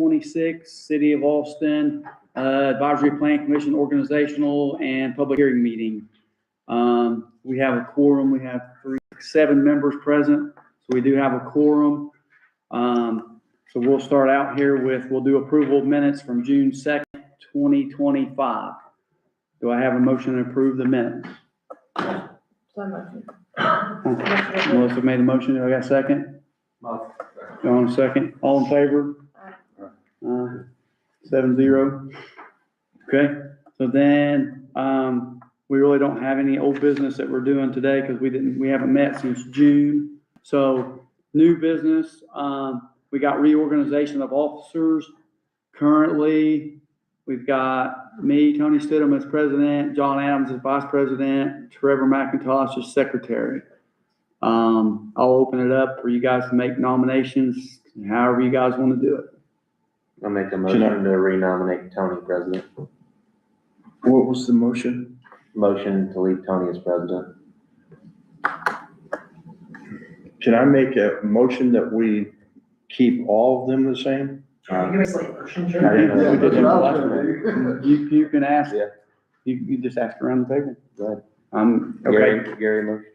2026 City of Austin Advisory Plan Commission Organizational and Public Hearing Meeting. We have a quorum. We have 7 members present, so we do have a quorum. So we'll start out here we'll do approval of minutes from June 2nd, 2025. Do I have a motion to approve the minutes? Melissa made the motion. Do I got a second? John, a second. All in favor? 7-0. Okay. So then, we really don't have any old business that we're doing today because we haven't met since June. So new business, we got reorganization of officers. Currently, we've got me, Tony Stidham, as president, John Adams as vice president, Trevor McIntosh as secretary. I'll open it up for you guys to make nominations, however you guys want to do it. I'll make a motion to renominate Tony president. What was the motion? Motion to leave Tony as president. Can I make a motion that we keep all of them the same? You can ask. Yeah. You just ask around the table. Go ahead. Okay. Gary motion.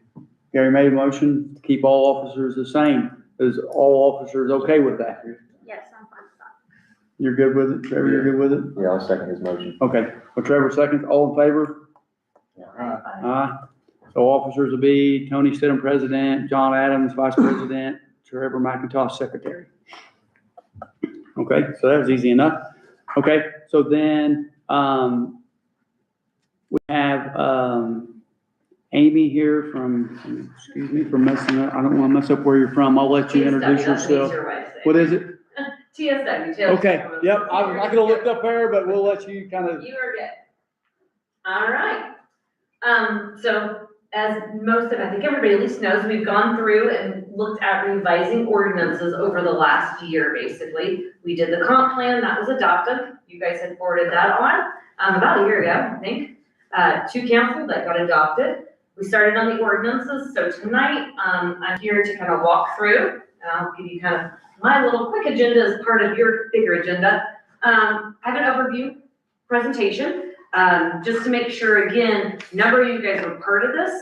Gary made a motion to keep all officers the same. Is all officers okay with that? Yes, I'm fine with that. You're good with it? Trevor, you're good with it? Yeah, I'll second his motion. Okay. Well, Trevor seconds. All in favor? Aye. So officers will be Tony Stidham, president, John Adams, vice president, Trevor McIntosh, secretary. Okay, so that was easy enough. Okay, so then, we have, Amy here from, excuse me for messing up. I don't want to mess up where you're from. I'll let you introduce yourself. What is it? TSW. Okay, yep, I could have looked up there, but we'll let you kind of. You are good. All right. So as I think everybody at least knows, we've gone through and looked at revising ordinances over the last year, basically. We did the comp plan, that was adopted. You guys had forwarded that on, about a year ago, I think, to council that got adopted. We started on the ordinances, so tonight, I'm here to kind of walk through, and I'll give you kind of my little quick agenda as part of your bigger agenda. I have an overview presentation, just to make sure, again, a number of you guys were part of this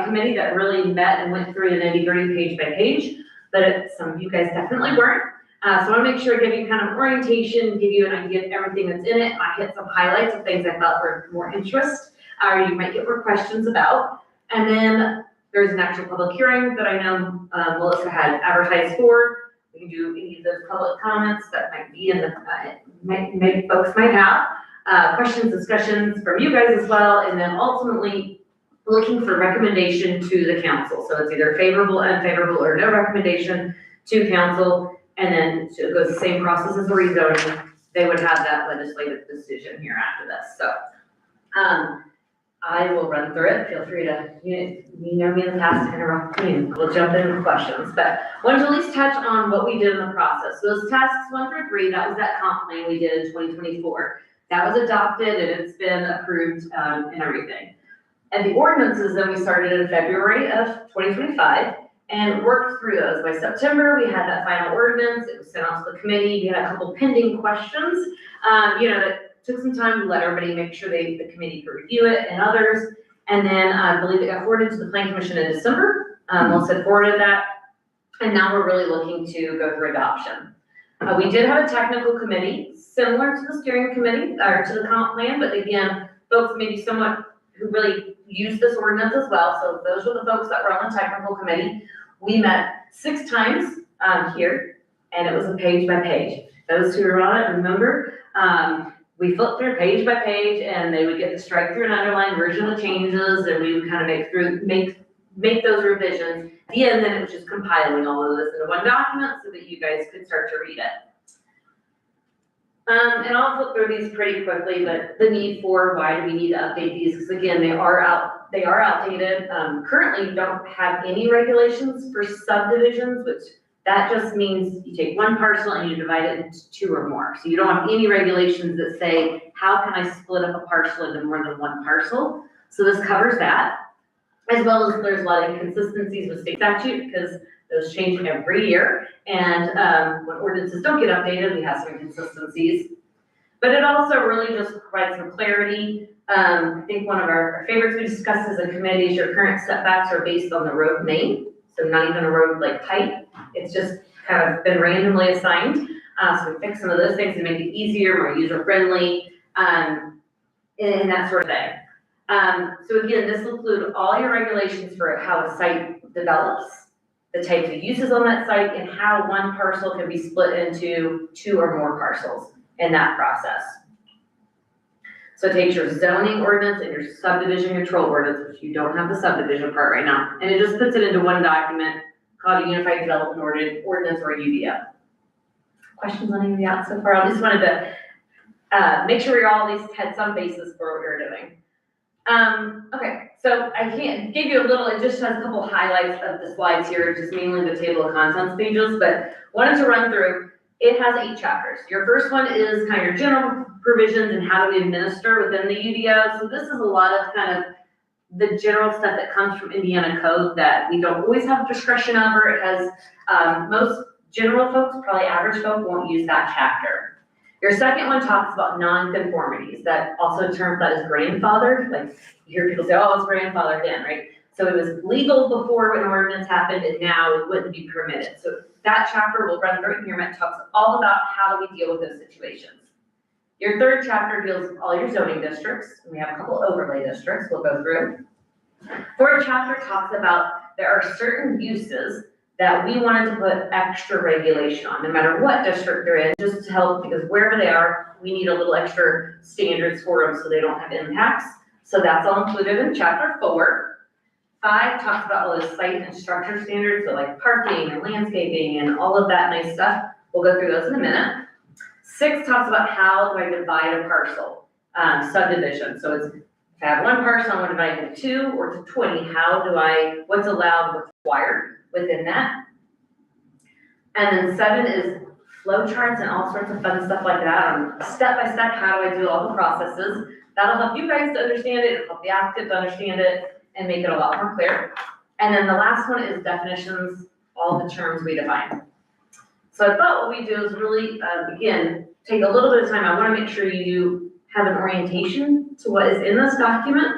committee that really met and went through the nitty-gritty page by page, but some of you guys definitely weren't. So I want to make sure I give you kind of orientation, give you an idea of everything that's in it. I hit some highlights of things I thought were more interest, or you might get more questions about. And then there's an actual public hearing that I know Melissa had advertised for. We can do any of those public comments that might be in the, maybe folks might have. Questions, discussions from you guys as well, and then ultimately looking for recommendation to the council. So it's either favorable, unfavorable, or no recommendation to council, and then it goes the same process as the rezoning. They would have that legislative decision here after this. So I will run through it. Feel free to, you know me in the past, to interrupt me and we'll jump in with questions. But I wanted to at least touch on what we did in the process. So those tasks 1 through 3, that was that comp plan we did in 2024. That was adopted and it's been approved and everything. And the ordinances then we started in February of 2025 and worked through those. By September, we had that final ordinance. It was sent out to the committee. We had a couple pending questions, that took some time to let everybody make sure the committee could review it and others. And then I believe it got forwarded to the Plan Commission in December. Melissa had forwarded that. And now we're really looking to go through adoption. We did have a technical committee similar to the steering committee or to the comp plan, but again, folks maybe somewhat who really use this ordinance as well. So those were the folks that were on the technical committee. We met 6 times here, and it was a page by page. Those who were on it remember, we flipped through page by page, and they would get to strike through an underlined version of the changes, and we would kind of make those revisions. At the end, then it was just compiling all of this into one document so that you guys could start to read it. And I'll flip through these pretty quickly, but the need for why do we need to update these? Because again, they are outdated. Currently, you don't have any regulations for subdivisions, which that just means you take one parcel and you divide it into 2 or more. So you don't have any regulations that say, how can I split up a parcel into more than one parcel? So this covers that. As well as there's a lot of inconsistencies with state statute because Those change every year, and when ordinances don't get updated, we have some inconsistencies. But it also really just provides some clarity. I think one of our favorites we discussed as a committee is your current setbacks are based on the road name, so not even a road like type. It's just kind of been randomly assigned. So we fix some of those things to make it easier, more user-friendly, and that sort of thing. So again, this will include all your regulations for how a site develops, the types of uses on that site, and how one parcel can be split into 2 or more parcels in that process. So it takes your zoning ordinance and your subdivision control ordinance, which you don't have the subdivision part right now, and it just puts it into one document called a Unified Development Ordinance, or UDO. Questions on any of that so far? I just wanted to make sure we all at least had some basis for what we're doing. Okay, so I gave you a little, it just has a couple highlights of the slides here, just mainly the table of contents pages, but wanted to run through. It has 8 chapters. Your first one is kind of your general provisions and how do we administer within the UDO. So this is a lot of kind of the general stuff that comes from Indiana code that we don't always have discretion over. It has, most general folks, probably average folk, won't use that chapter. Your second one talks about non-conformities, that also terms that as grandfathered. Like you hear people say, oh, it's grandfathered in, right? So it was legal before an ordinance happened, and now it wouldn't be permitted. So that chapter will run through here, and it talks all about how do we deal with those situations. Your third chapter deals with all your zoning districts. We have a couple overlay districts we'll go through. Fourth chapter talks about there are certain uses that we wanted to put extra regulation on, no matter what district they're in, just to help, because wherever they are, we need a little extra standards for them so they don't have impacts. So that's all included in chapter 4. 5 talks about all those site and structure standards, so like parking and landscaping and all of that nice stuff. We'll go through those in a minute. 6 talks about how do I divide a parcel, subdivision. So it's, if I have one parcel, I want to divide it into 2 or to 20. What's allowed, what's required within that. And then 7 is flow charts and all sorts of fun stuff like that. Step by step, how do I do all the processes? That'll help you guys to understand it, it'll help the applicant to understand it, and make it a lot more clear. And then the last one is definitions, all the terms we define. So I thought what we do is really, again, take a little bit of time. I want to make sure you have an orientation to what is in this document.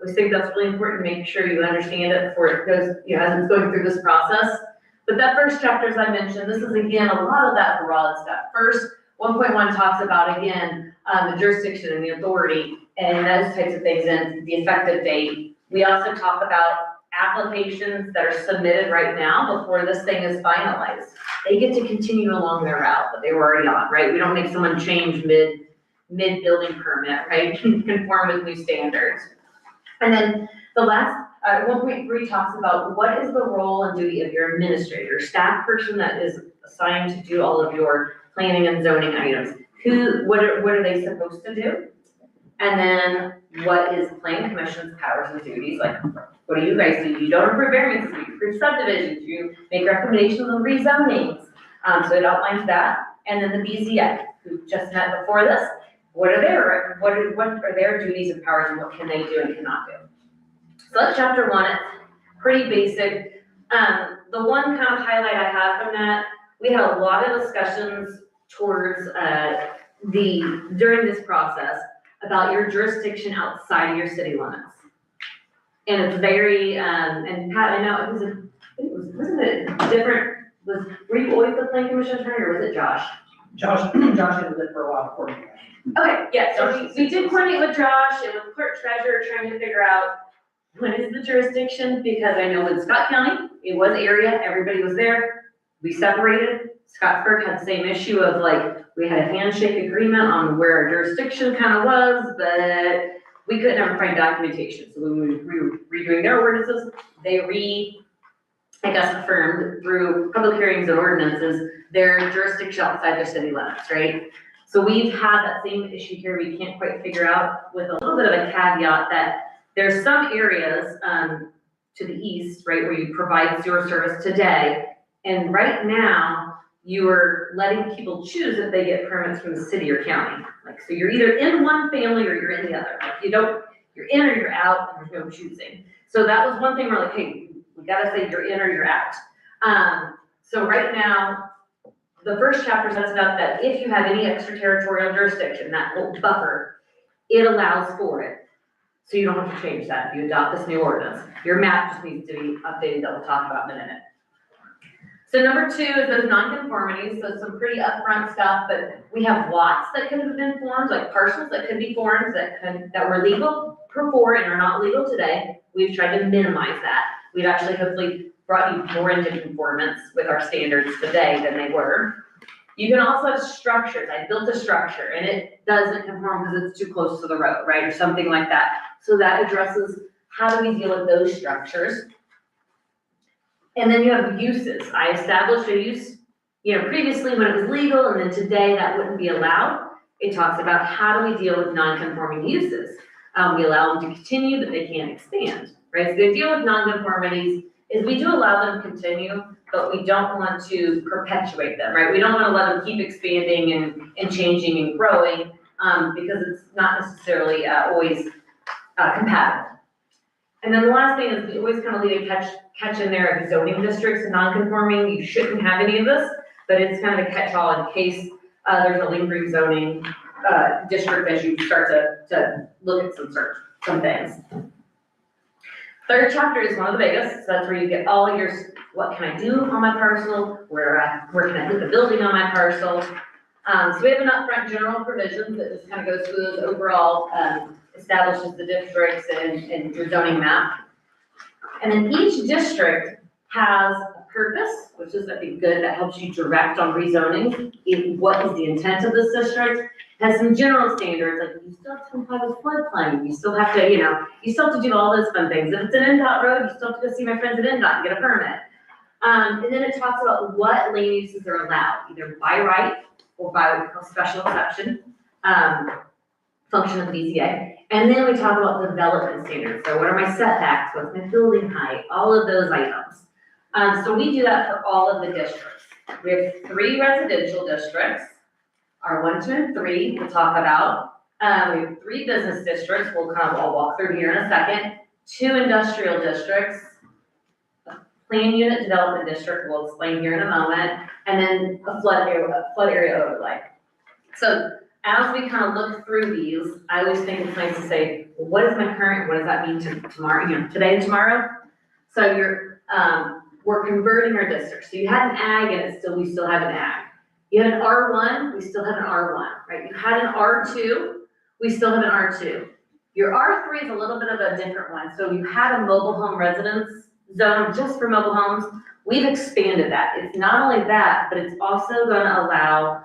We think that's really important to make sure you understand it before it goes, as it's going through this process. But that first chapter, as I mentioned, this is again, a lot of that broad stuff. First, 1.1 talks about, again, the jurisdiction and the authority and those types of things and the effective date. We also talk about applications that are submitted right now before this thing is finalized. They get to continue along their route that they were already on, right? We don't make someone change mid-building permit, right? Conform with new standards. And then the last, 1.3 talks about what is the role and duty of your administrator, staff person that is assigned to do all of your planning and zoning items. What are they supposed to do? And then what is the planning commission's powers and duties? Like, what do you guys do? You don't approve variances, you approve subdivisions, you make recommendations on rezonings. So it outlines that. And then the BZA, who just met before this, what are their duties and powers and what can they do and cannot do? So that's chapter 1. It's pretty basic. The one kind of highlight I have from that, we had a lot of discussions towards during this process about your jurisdiction outside of your city limits. And it's very, and Pat, I know wasn't it different? Were you always the planning commission attorney or was it Josh? Josh did it for a while before me. Okay, yeah, so we did coordinate with Josh and with clerk treasurer trying to figure out what is the jurisdiction, because I know in Scott County, it was area, everybody was there. We separated. Scottsburg had the same issue of like, we had a handshake agreement on where our jurisdiction kind of was, but we couldn't ever find documentation. So when we were redoing their ordinances, they affirmed through public hearings and ordinances, their jurisdiction outside their city limits, right? So we've had that same issue here. We can't quite figure out, with a little bit of a caveat, that there's some areas to the east, right, where you provide sewer service today. And right now, you are letting people choose if they get permits from the city or county. Like, so you're either in one family or you're in the other. Like you're in or you're out, and there's no choosing. So that was one thing we're like, hey, we gotta say you're in or you're out. So right now, the first chapter sets it up that if you have any extraterritorial jurisdiction, that little buffer, it allows for it. So you don't have to change that if you adopt this new ordinance. Your map just needs to be updated that we'll talk about in a minute. So number 2 is those nonconformities, so some pretty upfront stuff, but we have lots that could have been formed, like parcels that could be formed that were legal before and are not legal today. We've tried to minimize that. We've actually hopefully brought you more into conformance with our standards today than they were. You can also have structures. I built a structure and it doesn't conform because it's too close to the road, right? Or something like that. So that addresses how do we deal with those structures. And then you have uses. I established a use, previously when it was legal, and then today that wouldn't be allowed. It talks about how do we deal with non-conforming uses. We allow them to continue, but they can't expand, right? So the deal with non-conformities is we do allow them to continue, but we don't want to perpetuate them, right? We don't want to let them keep expanding and changing and growing because it's not necessarily always compatible. And then the last thing is we always kind of leave a catch in there of zoning districts and non-conforming. You shouldn't have any of this, but it's kind of a catch-all in case there's a lingering zoning district as you start to look at some things. Third chapter is one of the biggest, so that's where you get all of your, what can I do on my parcel, where can I put the building on my parcel. So we have an upfront general provisions that just kind of goes through those overall, establishes the districts and your zoning map. And then each district has a purpose, which is, I think, good, that helps you direct on rezoning. What is the intent of this district? Has some general standards, like you still have to comply with floodplain, you still have to, you still have to do all those fun things. If it's an NDOT road, you still have to go see my friends at NDOT and get a permit. And then it talks about what land uses are allowed, either by right or by special exception, function of the BZA. And then we talk about development standards. So what are my setbacks? What's my building height? All of those items. So we do that for all of the districts. We have 3 residential districts. Our 1, 2, and 3 we'll talk about. We have 3 business districts. I'll walk through here in a second. 2 industrial districts. Plan unit development district we'll explain here in a moment. And then a flood area overlay. So as we kind of look through these, I always think it's nice to say, well, what is my current, what does that mean to tomorrow, today and tomorrow? So we're converting our districts. So you had an ag and we still have an ag. You had an R1, we still have an R1, right? You had an R2, we still have an R2. Your R3 is a little bit of a different one. So you had a mobile home residence zone just for mobile homes. We've expanded that. It's not only that, but it's also going to allow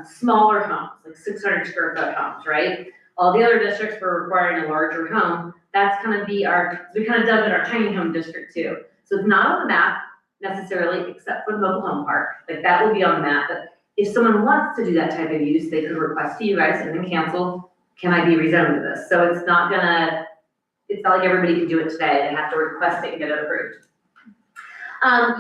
smaller homes, like 600 square foot homes, right? All the other districts were requiring a larger home. That's going to be we kind of dubbed it our tiny home district too. So it's not on the map necessarily, except for the mobile home park. Like that will be on the map. But if someone wants to do that type of use, they could request to you guys and then cancel, can I be rezoned to this? So it's not like everybody can do it today. They have to request it and get it approved.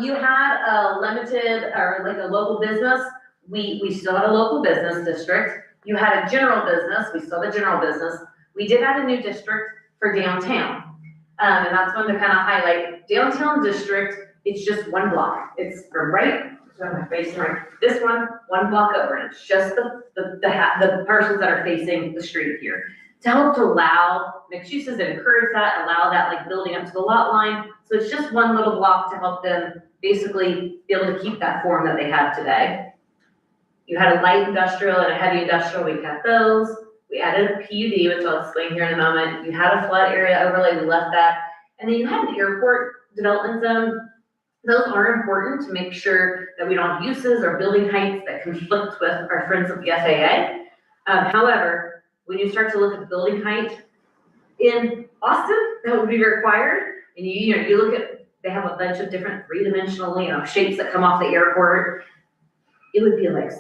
You had a limited or like a local business. We still have a local business district. You had a general business. We still have a general business. We did have a new district for downtown. And that's one to kind of highlight. Downtown district, it's just 1 block. It's from this one block over. And it's just the parcels that are facing the street here. To help to allow mixed uses and encourage that, allow that like building up to the lot line. So it's just 1 little block to help them basically be able to keep that form that they have today. You had a light industrial and a heavy industrial, we kept those. We added a PUD, which I'll explain here in a moment. You had a flood area overlay, we left that. And then you had an airport development zone. Those are important to make sure that we don't have uses or building heights that conflict with our friends at the FAA. However, when you start to look at the building height in Austin, that would be required. And you look at, they have a bunch of different 3-dimensional, shapes that come off the airport. It would be like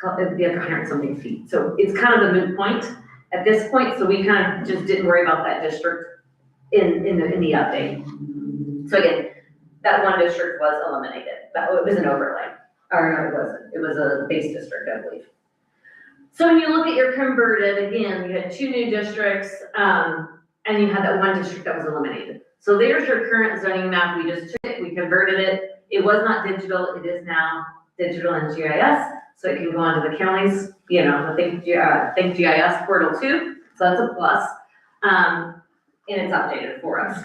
100 something feet. So it's kind of a moot point at this point. So we kind of just didn't worry about that district in the update. So again, that 1 district was eliminated. It was an overlay. Or no, it wasn't. It was a base district, I believe. So when you look at your converted, again, you had 2 new districts, and you had that 1 district that was eliminated. So there's your current zoning map. We just took it, we converted it, it was not digital, it is now digital and GIS, so it can go onto the county's, the Think GIS portal too, so that's a plus. And it's updated for us.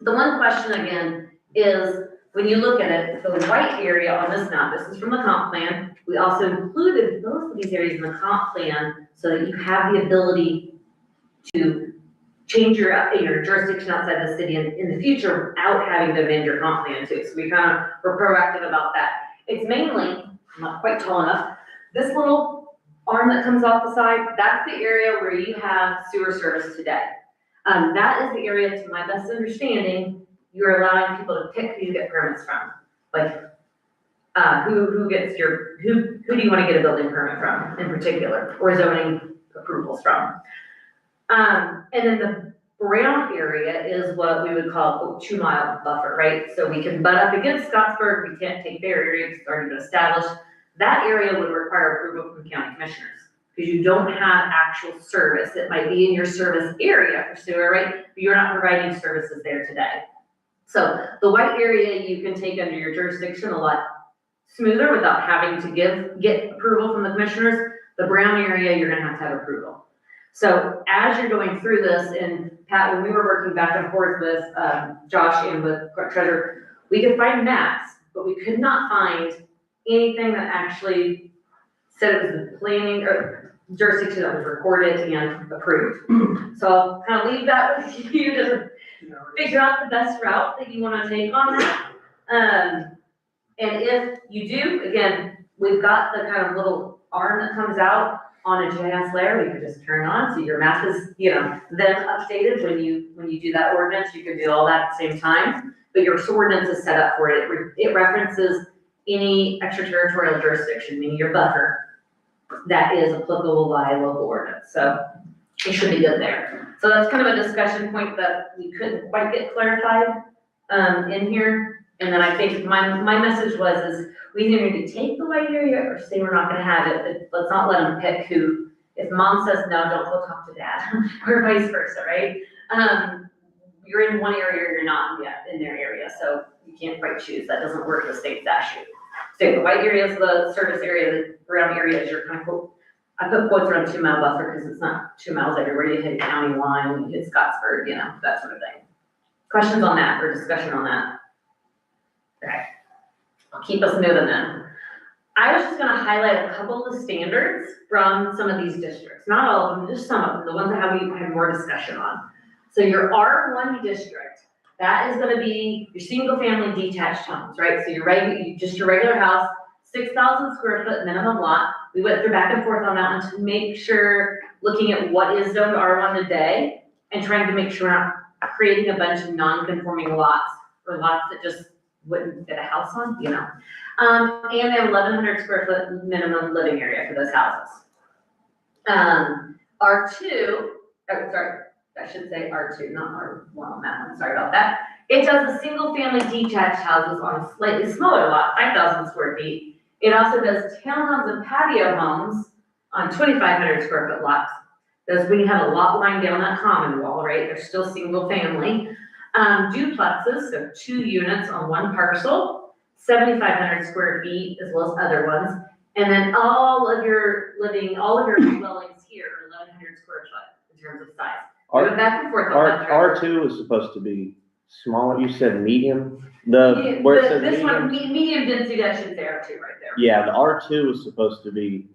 The one question again is, when you look at it, the white area on this map, this is from the comp plan, we also included both of these areas in the comp plan so that you have the ability to change your jurisdiction outside the city in the future without having to amend your comp plan too. So we we're proactive about that. It's mainly, I'm not quite tall enough, this little arm that comes off the side, that's the area where you have sewer service today. That is the area, to my best understanding, you're allowing people to pick who you get permits from. Like, who do you want to get a building permit from in particular, or zoning approvals from? And then the brown area is what we would call a 2-mile buffer, right? So we can butt up against Scottsburg, we can't take their area, it's already been established. That area would require approval from county commissioners, because you don't have actual service. It might be in your service area for sewer, right? But you're not providing services there today. So the white area you can take under your jurisdiction a lot smoother without having to get approval from the commissioners. The brown area, you're gonna have to have approval. So as you're going through this, and Pat, when we were working back and forth with Josh and with Clerk Treasurer, we could find maps, but we could not find anything that actually said it was the planning or jurisdiction that was recorded and approved. So I'll kind of leave that with you to figure out the best route that you want to take on that. And if you do, again, we've got the kind of little arm that comes out on a GIS layer, you can just turn on, so your map is, then updated when you do that ordinance. You can do all that at the same time, but your ordinance is set up for it. It references any extraterritorial jurisdiction, meaning your buffer, that is applicable by local ordinance. So it should be good there. So that's kind of a discussion point that we couldn't quite get clarified in here. And then I think my message is we either need to take the white area or say we're not gonna have it, but let's not let them pick who. If mom says no, don't go talk to dad, or vice versa, right? You're in one area or you're not yet in their area, so you can't quite choose. That doesn't work with state statute. So the white area is the service area, the brown area is your kind of, I put quotes around 2-mile buffer because it's not 2 miles everywhere. You hit county line, you hit Scottsburg, that sort of thing. Questions on that or discussion on that? Okay, I'll keep us moving then. I was just gonna highlight a couple of the standards from some of these districts. Not all of them, just some of them, the ones that we had more discussion on. So your R1 district, that is gonna be your single family detached homes, right? So your regular house, 6,000 square foot minimum lot. We went through back and forth on that one to make sure, looking at what is zoned R1 today and trying to make sure we're not creating a bunch of non-conforming lots or lots that just wouldn't fit a house on, and they have 1,100 square foot minimum living area for those houses. R2, I should say R2, not R1 on that one, sorry about that. It does the single family detached houses on a slightly smaller lot, 5,000 square feet. It also does townhomes and patio homes on 2,500 square foot lots. Those, when you have a lot line down that common wall, right, they're still single family. Duplexes, so 2 units on 1 parcel, 7,500 square feet, as well as other ones. And then all of your dwellings here are 1,100 square foot in terms of size. We went back and forth on that. R2 is supposed to be smaller, you said medium? Where it says this one, medium? medium density, that should say R2 right there. Yeah, the R2 is supposed to be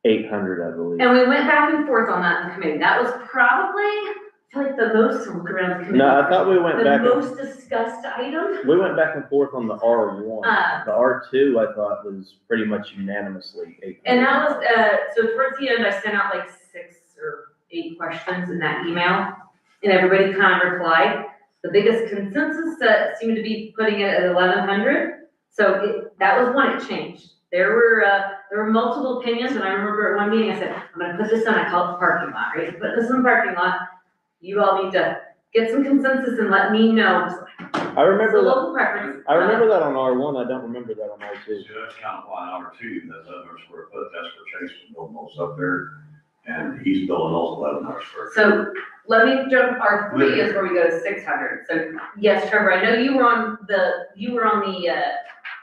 800, I believe. And we went back and forth on that in the committee. That was probably, I feel like the most, look around the committee. No, I thought we went back. The most discussed item. We went back and forth on the R1. The R2, I thought, was pretty much unanimously 800. And that was, so towards the end, I sent out like 6 or 8 questions in that email, and everybody kind of replied. The biggest consensus that seemed to be putting it at 1,100. So that was one, it changed. There were multiple opinions, and I remember at one meeting I said, I'm gonna put this on, I call it the parking lot, right? Put this in the parking lot. You all need to get some consensus and let me know. I remember It's a that. local preference. I remember that on R1. I don't remember that on R2. So that's kind of why R2, that's 1,100 square foot, that's where Chase is building those up there, and he's building those 1,100 square. So let me jump, R3 is where we go to 600. So yes, Trevor, I know you were on the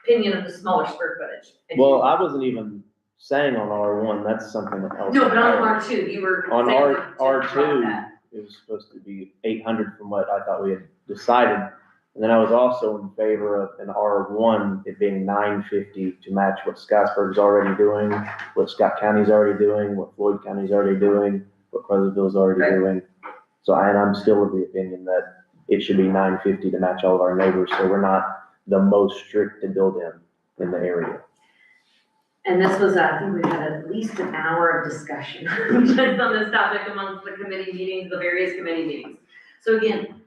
opinion of the smaller square footage. Well, I wasn't even saying on R1, that's something else. No, but on R2, you were. On saying to drop R2, that. it was supposed to be 800 from what I thought we had decided. And then I was also in favor of an R1, it being 950 to match what Scottsburg's already doing, what Scott County's already doing, what Floyd County's already doing, what Pleasantville's already Right. doing. So I'm still of the opinion that it should be 950 to match all of our neighbors, so we're not the most strict to build in the area. And this was, I think we had at least an hour of discussion just on this topic amongst the committee meetings, the various committee meetings. So again,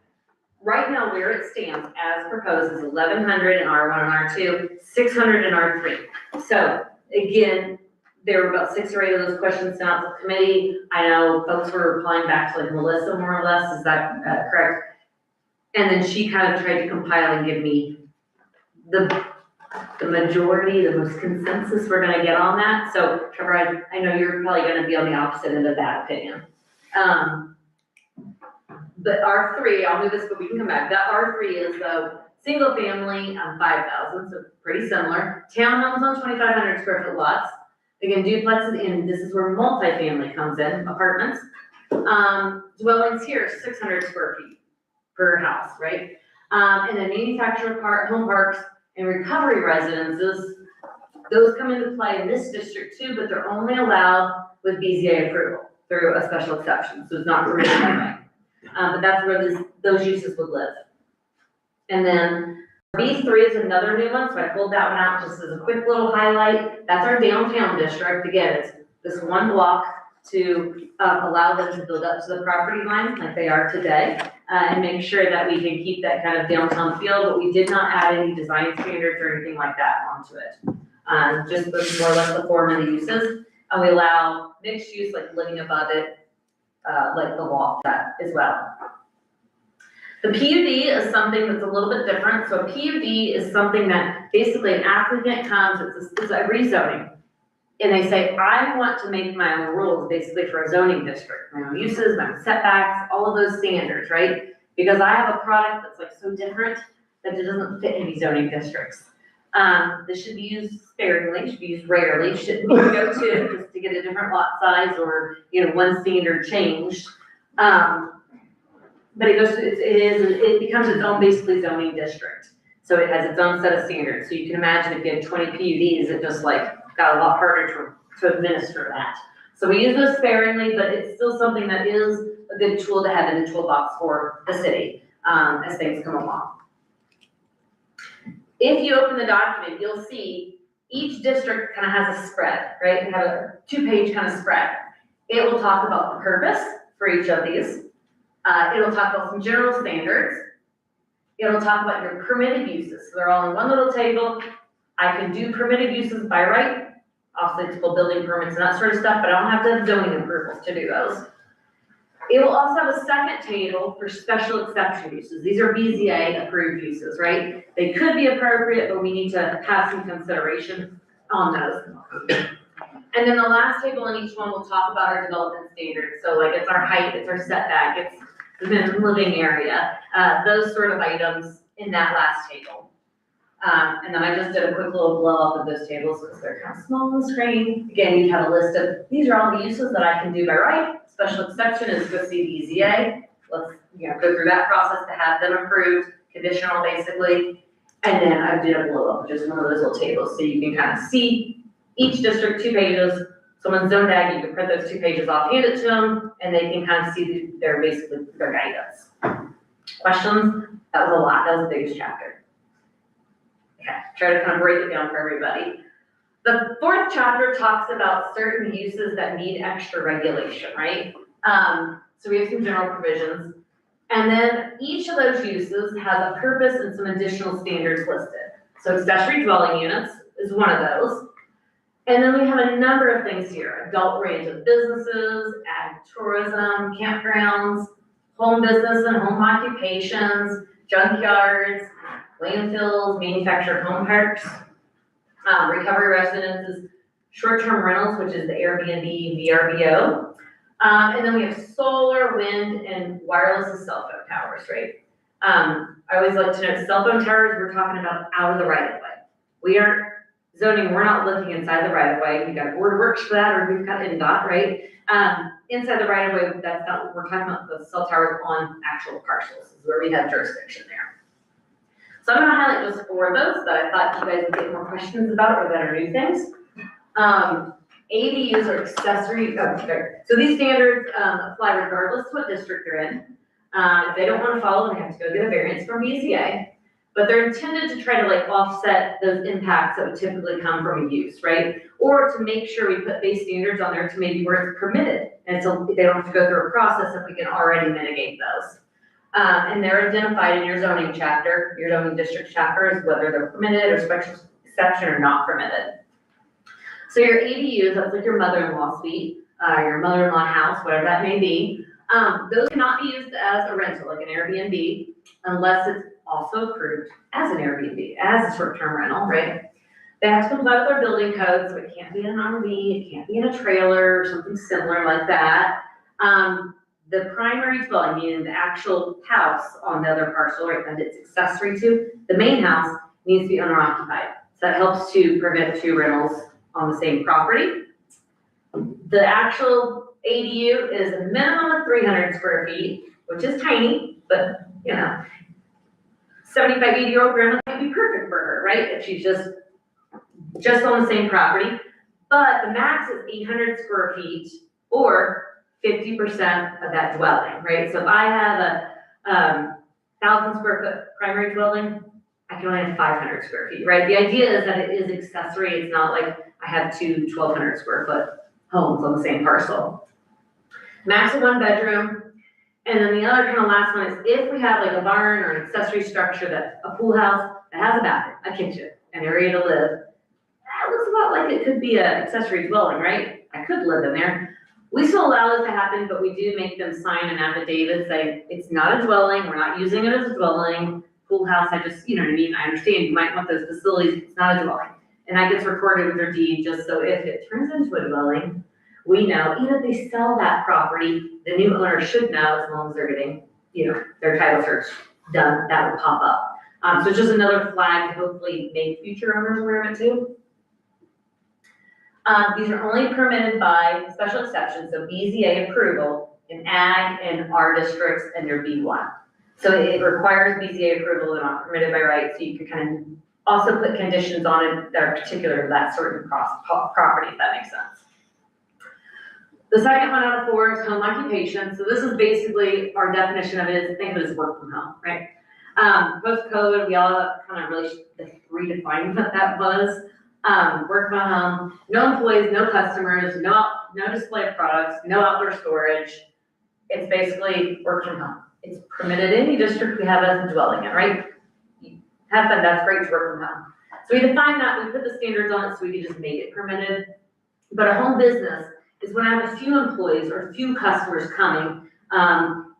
right now where it stands as proposed is 1,100 in R1 and R2, 600 in R3. So again, there were about 6 or 8 of those questions sent out to the committee. I know folks were replying back to like Melissa more or less, is that correct? And then she kind of tried to compile and give me the majority, the most consensus we're gonna get on that. So Trevor, I know you're probably gonna be on the opposite end of that opinion. But R3, I'll move this, but we can come back. That R3 is the single family on 5,000, so pretty similar. Townhomes on 2,500 square foot lots. Again, duplexes, and this is where multifamily comes in, apartments. Dwellings here, 600 square feet per house, right? And then manufactured home parks and recovery residences, those come into play in this district too, but they're only allowed with BZA approval through a special exception, so it's not permitted by right. But that's where those uses would live. And then B3 is another new one, so I pulled that one out just as a quick little highlight. That's our downtown district. Again, it's this one block to allow them to build up to the property line like they are today, and make sure that we can keep that kind of downtown feel, but we did not add any design standards or anything like that onto it. Just more or less the form of the uses. And we allow mixed use, like living above it, like the loft that as well. The PUD is something that's a little bit different. So a PUD is something that basically an applicant comes, it's a rezoning. And they say, I want to make my own rules basically for a zoning district, my own uses, my own setbacks, all of those standards, right? Because I have a product that's like so different that it doesn't fit any zoning districts. This should be used sparingly, should be used rarely, shouldn't need to go to just to get a different lot size or, one standard changed. But it becomes its own basically zoning district. So it has its own set of standards. So you can imagine if you had 20 PUDs, it just like got a lot harder to administer that. So we use those sparingly, but it's still something that is a good tool to have in the toolbox for the city as things come along. If you open the document, you'll see each district kind of has a spread, right? You have a 2-page kind of spread. It will talk about the purpose for each of these. It'll talk about some general standards. It'll talk about your permitted uses. So they're all in one little table. I can do permitted uses by right, off-cyclical building permits and that sort of stuff, but I don't have to have zoning approvals to do those. It will also have a second table for special exception uses. These are BZA approved uses, right? They could be appropriate, but we need to have some consideration on those. And then the last table in each one will talk about our development standards. So like it's our height, it's our setback, it's the minimum living area, those sort of items in that last table. And then I just did a quick little blow up of those tables because they're kind of small on the screen. Again, you have a list of, these are all the uses that I can do by right. Special exception is go see BZA. Let's go through that process to have them approved, conditional basically. And then I did a blow up of just one of those little tables so you can kind of see each district 2 pages. Someone's zoned ag, you can print those 2 pages off, hand it to them, and they can kind of see their basically their guidance. Questions? That was a lot. That was the biggest chapter. Okay, try to kind of break it down for everybody. The 4th chapter talks about certain uses that need extra regulation, right? So we have some general provisions. And then each of those uses has a purpose and some additional standards listed. So accessory dwelling units is one of those. And then we have a number of things here: adult-oriented businesses, ag tourism, campgrounds, home business and home occupations, junkyards, landfills, manufactured home parks, recovery residences, short-term rentals, which is the Airbnb, VRBO, And then we have solar, wind, and wireless and cell phone towers, right? I always like to note cell phone towers, we're talking about out of the right of way. We aren't zoning, we're not looking inside the right of way. We got board works for that, or we've got NDOT, right? Inside the right of way, that's not what we're talking about. The cell towers on actual parcels is where we have jurisdiction there. So I'm gonna highlight just 4 of those that I thought you guys would get more questions about or that are new things. ADUs or accessory, so these standards apply regardless to what district they're in. If they don't want to follow, they have to go get a variance from BZA, but they're intended to try to like offset those impacts that would typically come from a use, right? Or to make sure we put base standards on there to maybe where it's permitted, and so they don't have to go through a process if we can already mitigate those. And they're identified in your zoning chapter, your zoning district chapter, is whether they're permitted or special exception or not permitted. So your ADUs, that's like your mother-in-law suite, your mother-in-law house, whatever that may be. Those cannot be used as a rental, like an Airbnb, unless it's also approved as an Airbnb, as a short-term rental, right? They have to comply with our building code, so it can't be in an RV, it can't be in a trailer or something similar like that. The primary dwelling, meaning the actual house on the other parcel, right, that it's accessory to, the main house needs to be owner occupied. So that helps to prevent 2 rentals on the same property. The actual ADU is a minimum of 300 square feet, which is tiny, but you know, 75, 80-year-old grandma might be perfect for her, right? If she's just on the same property. But the max is 800 square feet or 50% of that dwelling, right? So if I have a 1,000 square foot primary dwelling, I can only have 500 square feet, right? The idea is that it is accessory. It's not like I have 2 1,200 square foot homes on the same parcel. Max of 1 bedroom. And then the other kind of last one is if we have like a barn or an accessory structure that's a pool house that has a bathroom, a kitchen, an area to live, that looks a lot like it could be an accessory dwelling, right? I could live in there. We still allow this to happen, but we do make them sign an affidavit saying it's not a dwelling, we're not using it as a dwelling. Pool house, I just, you know what I mean? I understand you might want those facilities, it's not a dwelling. And that gets recorded with their deed, just so if it turns into a dwelling, we know, even if they sell that property, the new owner should know, as long as they're getting, you know, their title search done, that will pop up. So it's just another flag to hopefully make future owners aware of it too. These are only permitted by special exceptions, so BZA approval in ag and R districts and their B1. So it requires BZA approval, they're not permitted by right, so you could kind of also put conditions on it that are particular to that certain property, if that makes sense. The second one out of 4 is home occupation. So this is basically our definition of it is, think of it as work from home, right? Post-COVID, we all kind of really redefined what that was. Work from home, no employees, no customers, no display of products, no outdoor storage. It's basically work from home. It's permitted in any district we have as a dwelling in, right? You have fun, that's great to work from home. So we define that, we put the standards on it so we can just make it permitted. But a home business is when I have a few employees or a few customers coming.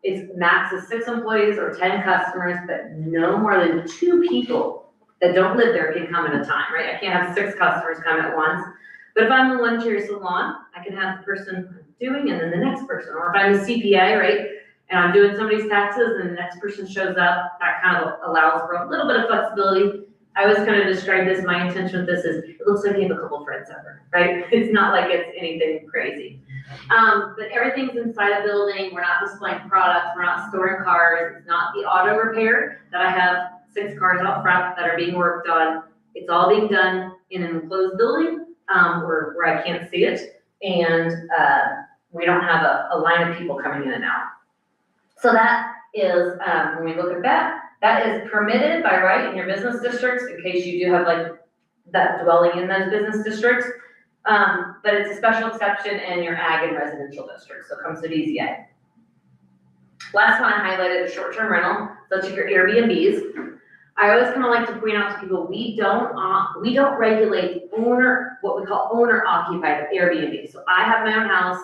It's max of 6 employees or 10 customers, but no more than 2 people that don't live there can come at a time, right? I can't have 6 customers come at once. But if I'm the one-chair salon, I can have the person doing and then the next person. Or if I'm the CPA, right? And I'm doing somebody's taxes and the next person shows up, that kind of allows for a little bit of flexibility. I always kind of describe this, my intention with this is, it looks like you have a couple friends over, right? It's not like it's anything crazy. But everything's inside a building, we're not displaying products, we're not storing cars, it's not the auto repair that I have 6 cars out front that are being worked on. It's all being done in an enclosed building where I can't see it. And we don't have a line of people coming in and out. So that is, when we look at that, that is permitted by right in your business districts in case you do have like that dwelling in those business districts. But it's a special exception in your ag and residential districts, so it comes to BZA. Last one I highlighted is short-term rental, so it's your Airbnbs. I always kind of like to point out to people, we don't regulate what we call owner-occupied Airbnb. So I have my own house,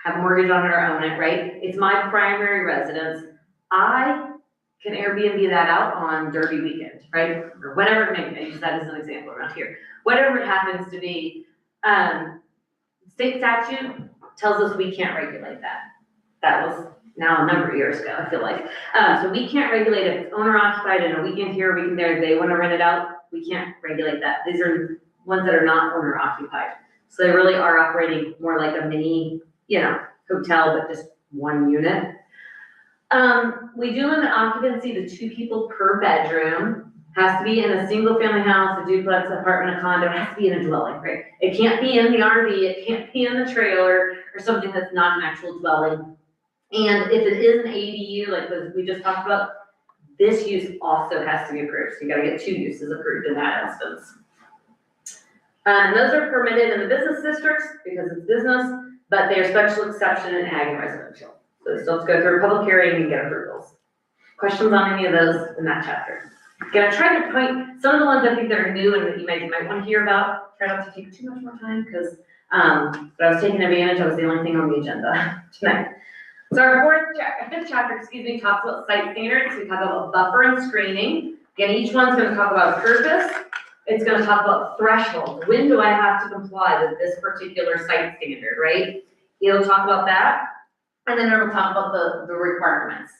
have a mortgage on it or own it, right? It's my primary residence. I can Airbnb that out on Derby weekend, right? Or whatever it may be. I use that as an example around here. Whatever it happens to be, state statute tells us we can't regulate that. That was now a number of years ago, I feel like. So we can't regulate if it's owner occupied and a weekend here, a weekend there, they wanna rent it out, we can't regulate that. These are ones that are not owner occupied. So they really are operating more like a mini, hotel, but just one unit. We do limit occupancy to 2 people per bedroom. Has to be in a single family house, a duplex, apartment, a condo, it has to be in a dwelling, right? It can't be in the RV, it can't be in the trailer or something that's not an actual dwelling. And if it is an ADU, like we just talked about, this use also has to be approved. So you gotta get 2 uses approved in that instance. And those are permitted in the business districts because it's business, but they're special exception in ag and residential. So still have to go through a public hearing and get approvals. Questions on any of those in that chapter? Again, I tried to point, some of the ones I think that are new and that you might want to hear about, try not to take too much more time because, but I was taking advantage, I was the only thing on the agenda tonight. So our 5th chapter, talks about site standards. We talk about buffer and screening. Again, each one's gonna talk about purpose. It's gonna talk about thresholds. When do I have to comply with this particular site standard, right? It'll talk about that. And then it'll talk about the requirements.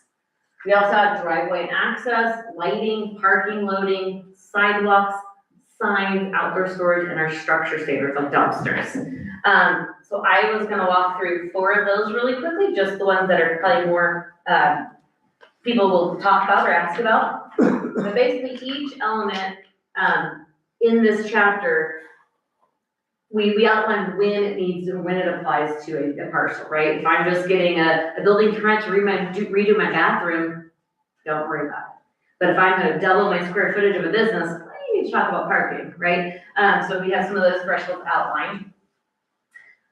We also have driveway and access, lighting, parking, loading, sidewalks, signs, outdoor storage, and our structure standards like dumpsters. So I was gonna walk through 4 of those really quickly, just the ones that are probably more, people will talk about or ask about. But basically each element, in this chapter, we outlined when it needs and when it applies to a parcel, right? If I'm just getting a building permit to redo my bathroom, don't worry about it. But if I'm gonna double my square footage of a business, I need to talk about parking, right? So we have some of those thresholds outlined.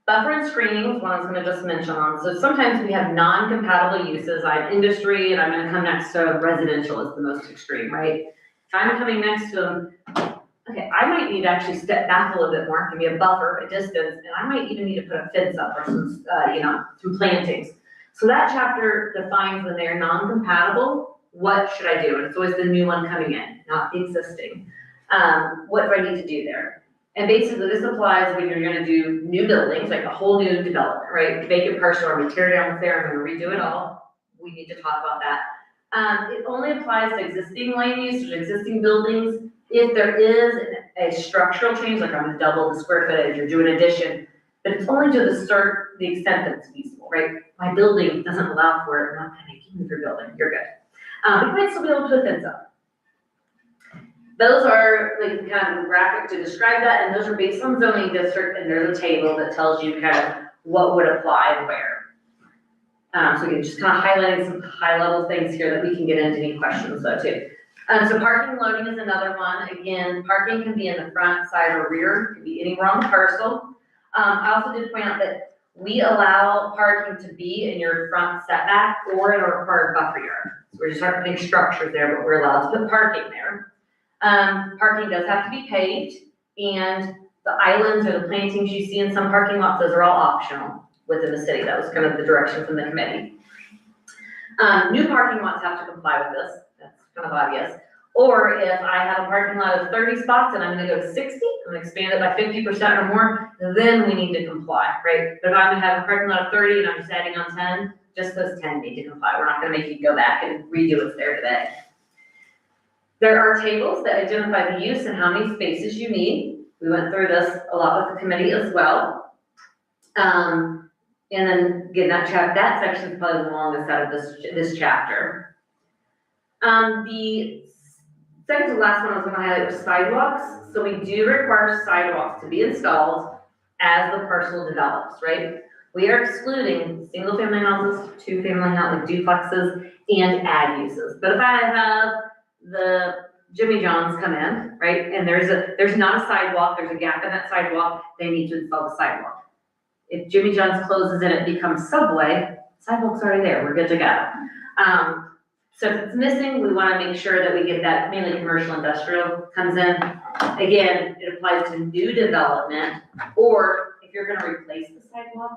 Buffer and screening is one I was gonna just mention on. So sometimes we have non-compatible uses. I have industry and I'm gonna come next to residential is the most extreme, right? If I'm coming next to them, okay, I might need to actually step back a little bit more, give me a buffer, a distance, and I might even need to put a fence up or some, some plantings. So that chapter defines when they're non-compatible, what should I do? And it's always the new one coming in, not the existing. What do I need to do there? And basically this applies when you're gonna do new buildings, like a whole new development, right? Vacant parcel, or we tear down what's there, I'm gonna redo it all. We need to talk about that. It only applies to existing land use, or existing buildings. If there is a structural change, like I'm gonna double the square footage or do an addition, but it's only to the extent that it's feasible, right? My building doesn't allow for it, I'm not gonna keep your building, you're good. You might still be able to put a fence up. Those are like kind of a graphic to describe that, and those are based on zoning district, and there's a table that tells you kind of what would apply where. So again, just kind of highlighting some high level things here that we can get into any questions though too. So parking and loading is another one. Again, parking can be in the front, side, or rear. It can be anywhere on the parcel. I also did point out that we allow parking to be in your front setback or in a required buffer yard. So we're just not putting structures there, but we're allowed to put parking there. Parking does have to be paved, and the islands or the plantings you see in some parking lots, those are all optional within the city. That was kind of the direction from the committee. New parking lots have to comply with this. That's kind of obvious. Or if I have a parking lot of 30 spots and I'm gonna go to 60, I'm gonna expand it by 50% or more, then we need to comply, right? But if I'm gonna have a parking lot of 30 and I'm just adding on 10, just those 10 need to comply. We're not gonna make you go back and redo what's there today. There are tables that identify the use and how many spaces you need. We went through this a lot with the committee as well. And then again, that section is probably the longest out of this chapter. The second to last one I was going to highlight was sidewalks. So we do require sidewalks to be installed as the parcel develops, right? We are excluding single family houses, 2-family houses, duplexes, and ag uses. But if I have the Jimmy John's come in, right, and there's not a sidewalk, there's a gap in that sidewalk, they need to install the sidewalk. If Jimmy John's closes and it becomes Subway, sidewalk's already there, we're good to go. So if it's missing, we want to make sure that we get that, mainly commercial industrial comes in. Again, it applies to new development, or if you're going to replace the sidewalk,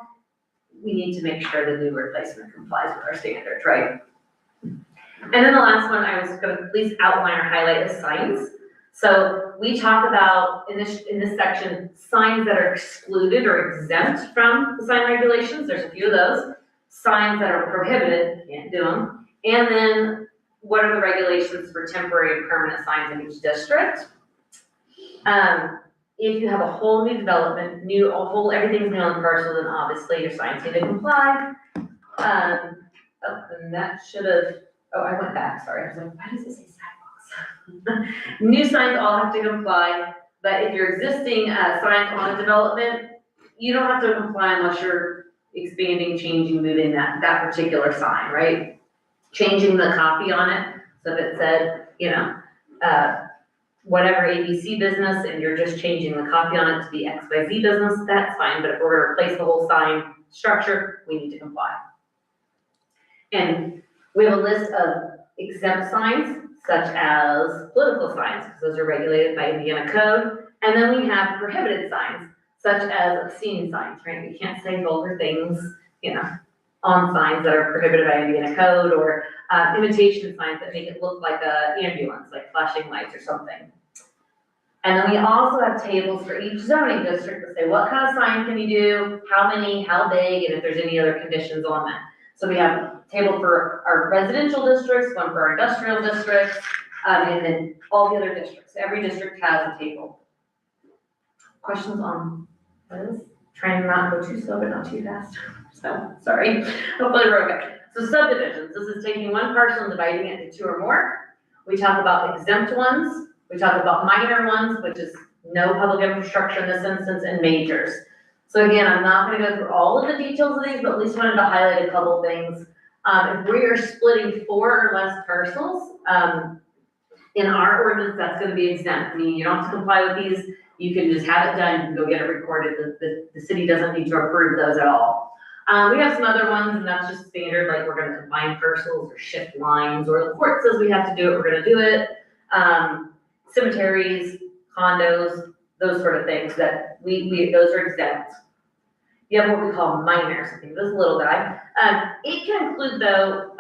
we need to make sure the new replacement complies with our standards, right? And then the last one I was going to at least outline or highlight is signs. So we talk about in this section, signs that are excluded or exempt from the sign regulations. There's a few of those. Signs that are prohibited, can't do them. And then what are the regulations for temporary and permanent signs in each district? If you have a whole new development, everything's new on the parcel, then obviously your signs need to comply. And that should have, I went back, sorry. I was like, why does it say sidewalks? New signs all have to comply, but if you're existing signs on a development, you don't have to comply unless you're expanding, changing, moving that particular sign, right? Changing the copy on it, so if it said, whatever APC business, and you're just changing the copy on it to be XYZ business, that's fine, but if we're gonna replace the whole sign structure, we need to comply. And we have a list of exempt signs, such as political signs, because those are regulated by Indiana code, and then we have prohibited signs, such as obscene signs, right? You can't say vulgar things, on signs that are prohibited by Indiana code, or imitation signs that make it look like an ambulance, like flashing lights or something. And then we also have tables for each zoning district that say what kind of sign can you do, how many, how big, and if there's any other conditions on that. So we have a table for our residential districts, one for our industrial districts, and then all the other districts. Every district has a table. Questions on those? Trying to not go too slow, but not too fast. So, sorry. Hopefully we're okay. So subdivisions, this is taking one parcel and dividing it into two or more. We talk about exempt ones. We talk about minor ones, which is no public infrastructure in this instance, and majors. So again, I'm not gonna go through all of the details of these, but at least wanted to highlight a couple things. If we are splitting 4 or less parcels, in our ordinance, that's gonna be exempt. Meaning you don't have to comply with these. You can just have it done, you can go get it recorded. The city doesn't need to approve those at all. We have some other ones, and that's just standard, like we're gonna combine parcels or shift lines, or the court says we have to do it, we're gonna do it. Cemeteries, condos, those sort of things that those are exempt. You have what we call minors, I think this little guy. It can include though,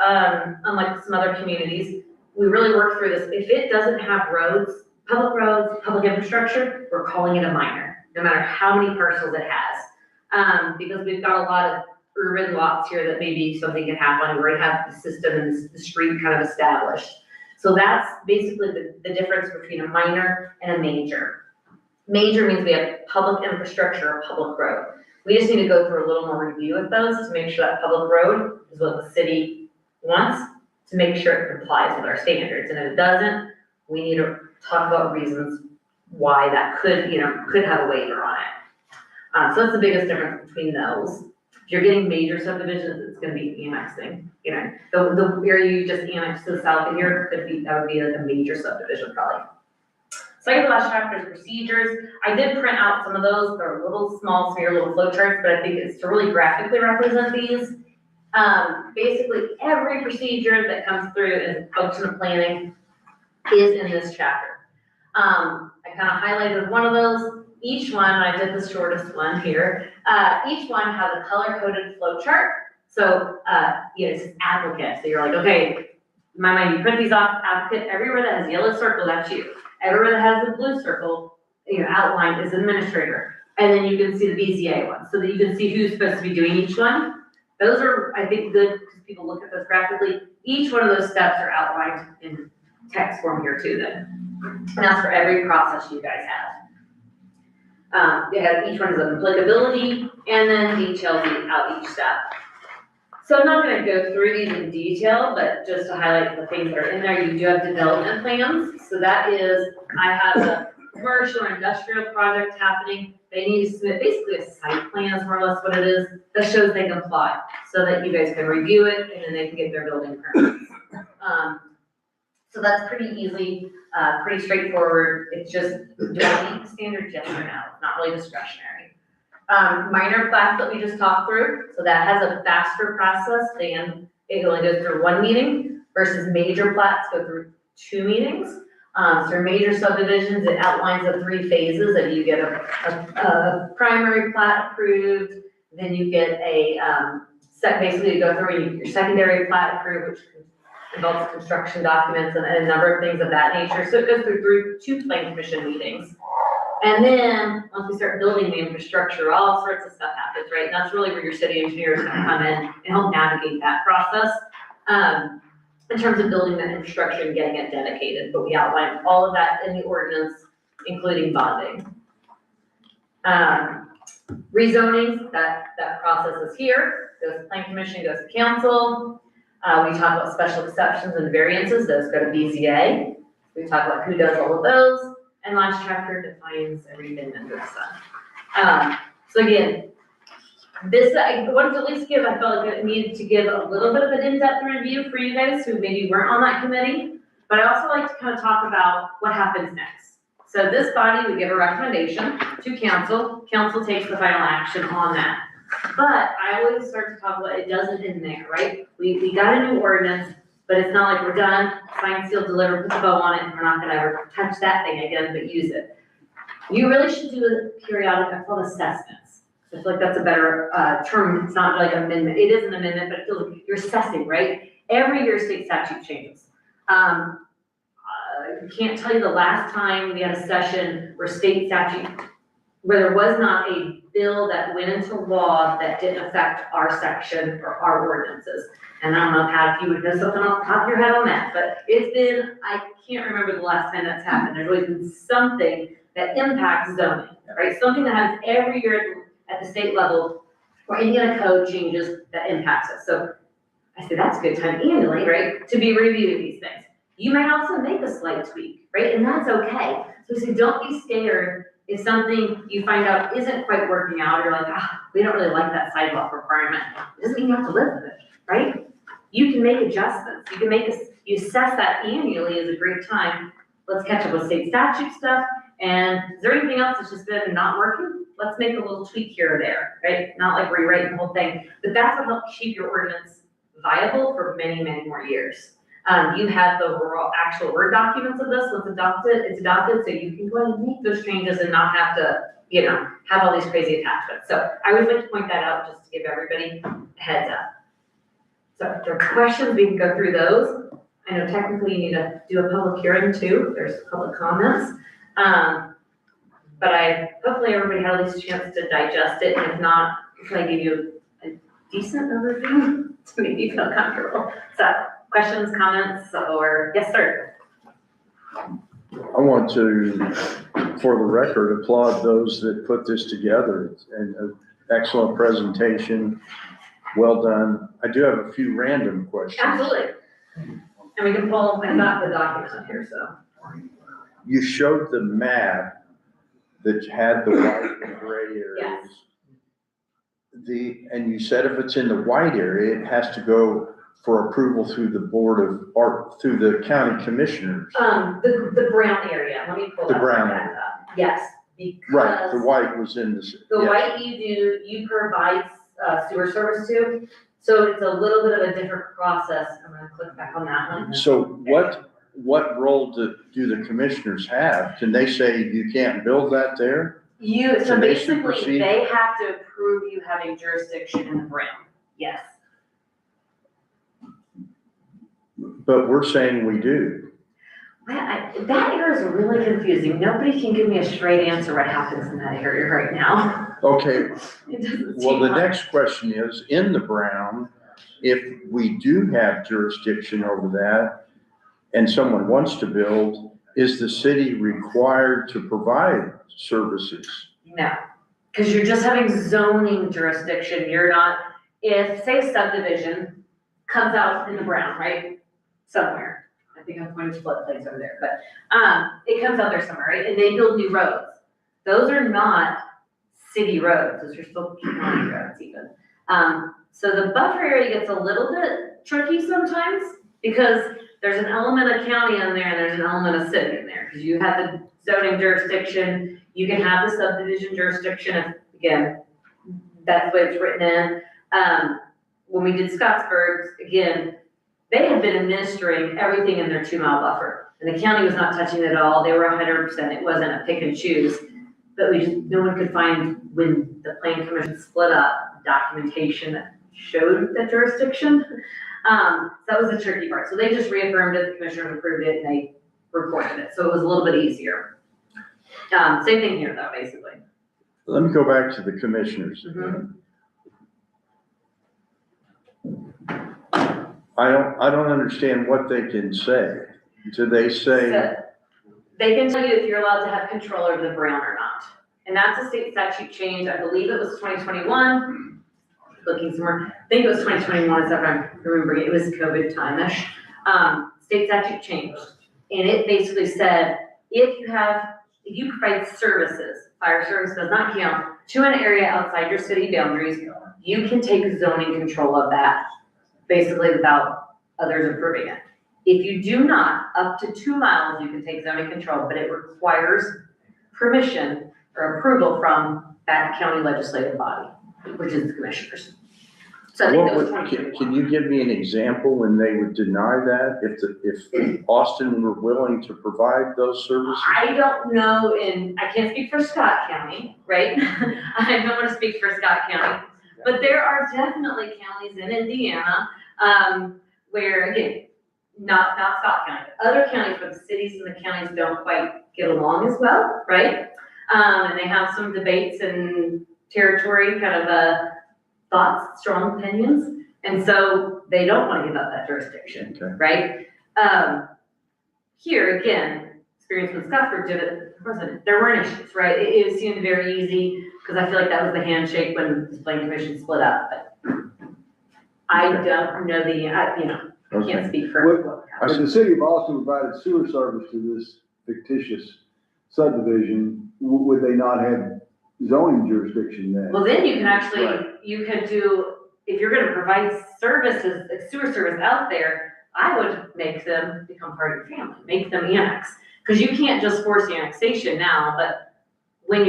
unlike some other communities, we really work through this. If it doesn't have roads, public infrastructure, we're calling it a minor, no matter how many parcels it has. Because we've got a lot of urban lots here that maybe something can happen, we already have the system and the street kind of established. So that's basically the difference between a minor and a major. Major means we have public infrastructure or public road. We just need to go through a little more review of those to make sure that public road is what the city wants, to make sure it complies with our standards. And if it doesn't, we need to talk about reasons why that could have a waiver on it. So that's the biggest difference between those. If you're getting major subdivisions, it's gonna be annexing. The area you just annexed to the south of here, that would be like a major subdivision probably. Second to last chapter is procedures. I did print out some of those. They're a little small, smear little flow charts, but I think it's to really graphically represent these. Basically every procedure that comes through in function of planning is in this chapter. I kind of highlighted one of those. Each one, I did the shortest one here. Each one has a color-coded flow chart. So, it says applicant. So you're like, okay, in my mind, you print these off, applicant, everywhere that has yellow circle, that's you. Everywhere that has the blue circle, outlined is administrator. And then you can see the BZA one, so that you can see who's supposed to be doing each one. Those are, I think, good because people look at this graphically. Each one of those steps are outlined in text form here too then. And that's for every process you guys have. Each one is of applicability and then details out each step. So I'm not gonna go through these in detail, but just to highlight the things that are in there, you do have development plans. So that is, I have a commercial or industrial project happening. They need to submit basically a site plan is more or less what it is, that shows they comply, so that you guys can review it and then they can get their building permits. So that's pretty easy, pretty straightforward. It's just, do I meet the standard, yes or no? Not really discretionary. Minor plats that we just talked through, so that has a faster process than it only goes through one meeting versus major plats go through 2 meetings. So major subdivisions, it outlines the 3 phases that you get a primary plat approved, then you get a basically you go through your secondary plat approved, which involves construction documents and a number of things of that nature. So it goes through 2 plan commission meetings. And then, once we start building the infrastructure, all sorts of stuff happens, right? And that's really where your city engineer is gonna come in and help navigate that process, in terms of building that infrastructure and getting it dedicated. But we outlined all of that in the ordinance, including bonding. Rezoning, that process is here, goes to plan commission, goes to council. We talk about special exceptions and variances, those go to BZA. We talk about who does all of those. And last chapter defines everything under the sun. So again, this, I wanted to at least give, I felt like I needed to give a little bit of an in-depth review for you guys who maybe weren't on that committee, but I also like to kind of talk about what happens next. So this body would give a recommendation to council, council takes the final action on that. But I always start to talk about it doesn't end there, right? We got a new ordinance, but it's not like we're done, sign, seal, deliver, put the bow on it, and we're not gonna ever touch that thing again, but use it. You really should do a periodic, I call it assessments. I feel like that's a better term, it's not like amendment, it is an amendment, but it feels like you're assessing, right? Every year state statute changes. I can't tell you the last time we had a session where state statute, where there was not a bill that went into law that didn't affect our section or our ordinances. And I don't know, Pat, if you would know something off the top of your head on that, but it's been, I can't remember the last time that's happened. There's always been something that impacts zoning, right? Something that happens every year at the state level or any kind of code changes that impacts us. So I say that's a good time annually, right, to be reviewing these things. You might also make a slight tweak, right? And that's okay. So we say, don't be scared if something you find out isn't quite working out, or you're like, we don't really like that sidewalk requirement. It doesn't mean you have to live with it, right? You can make adjustments. You can you assess that annually is a great time. Let's catch up with state statute stuff. And is there anything else that's just been not working? Let's make a little tweak here or there, right? Not like rewriting the whole thing, but that's what helps keep your ordinance viable for many, many more years. You have the raw actual Word documents of this. Once it's adopted, so you can go ahead and make those changes and not have to, have all these crazy attachments. So I always like to point that out just to give everybody a heads up. So if there are questions, we can go through those. I know technically you need to do a public hearing too. There's public comments. But hopefully everybody had at least a chance to digest it. And if not, can I give you a decent overview to make you feel comfortable? So questions, comments, or yes, sir? I want to, for the record, applaud those that put this together, and an excellent presentation, well done. I do have a few random questions. Absolutely. And we can pull, I got the documents up here, so. You showed the map that had the white and gray areas. Yes. And you said if it's in the white area, it has to go for approval through the through the county commissioners. The brown area, let me pull The that brown back area. up. Yes, because. Right, the white was in the. The yes. white you provide sewer service to, so it's a little bit of a different process. I'm gonna click back on that one. So what role do the commissioners have? Can they say you can't build that there? So Can they basically, supersede? they have to approve you having jurisdiction in the brown, yes. But we're saying we do. That area is really confusing. Nobody can give me a straight answer what happens in that area right now. Okay, It doesn't well, seem the like- next question is, in the brown, if we do have jurisdiction over that and someone wants to build, is the city required to provide services? No, because you're just having zoning jurisdiction. You're not, if, say, a subdivision comes out in the brown, right? Somewhere. I think I'm going to floodplains over there, but, it comes out there somewhere, right? And they build new roads. Those are not city roads. Those are still county roads even. So the buffer area gets a little bit tricky sometimes because there's an element of county in there and there's an element of city in there. Because you have the zoning jurisdiction, you can have the subdivision jurisdiction if, again, that's the way it's written in. When we did Scottsburg, again, they had been administering everything in their 2-mile buffer. And the county was not touching it at all. They were 100%. It wasn't a pick and choose. But no one could find when the plan commission split up documentation that showed that jurisdiction. That was the tricky part. So they just reaffirmed it, the commissioners approved it, and they recorded it. So it was a little bit easier. Same thing here though, basically. Let me go back to the commissioners. Mhm. I don't understand what they can say. Do they say, So they can tell you if you're allowed to have control over the ground or not. And that's a state statute change. I believe it was 2021. Looking somewhere. I think it was 2021, if I'm remembering. It was COVID time-ish. State statute changed. And it basically said, if you provide services, fire service does not count, to an area outside your city boundaries, you can take zoning control of that, basically without others approving it. If you do not, up to 2 miles, you can take zoning control, but it requires permission or approval from that county legislative body, which is the commissioners. So I think that was 2021. can you give me an example when they would deny that? If Austin were willing to provide those services? I don't know, and I can't speak for Scott County, right? I don't want to speak for Scott County, but there are definitely counties in Indiana, where, again, not Scott County, but other counties where the cities and the counties don't quite get along as well, right? And they have some debates and territory, kind of, thoughts, strong opinions, and so they don't want to give up that jurisdiction, Okay. right? Here, again, experience with Scottsburg did it, there weren't issues, right? It seemed very easy, because I feel like that was the handshake when the planning commission split up, but I don't know I can't speak for. If the city of Austin provided sewer service to this fictitious subdivision, would they not have zoning jurisdiction then? Well, then you can actually, you could do, if you're gonna provide services, like sewer service out there, I would make them become part of your family, make them annex. Because you can't just force annexation now, but when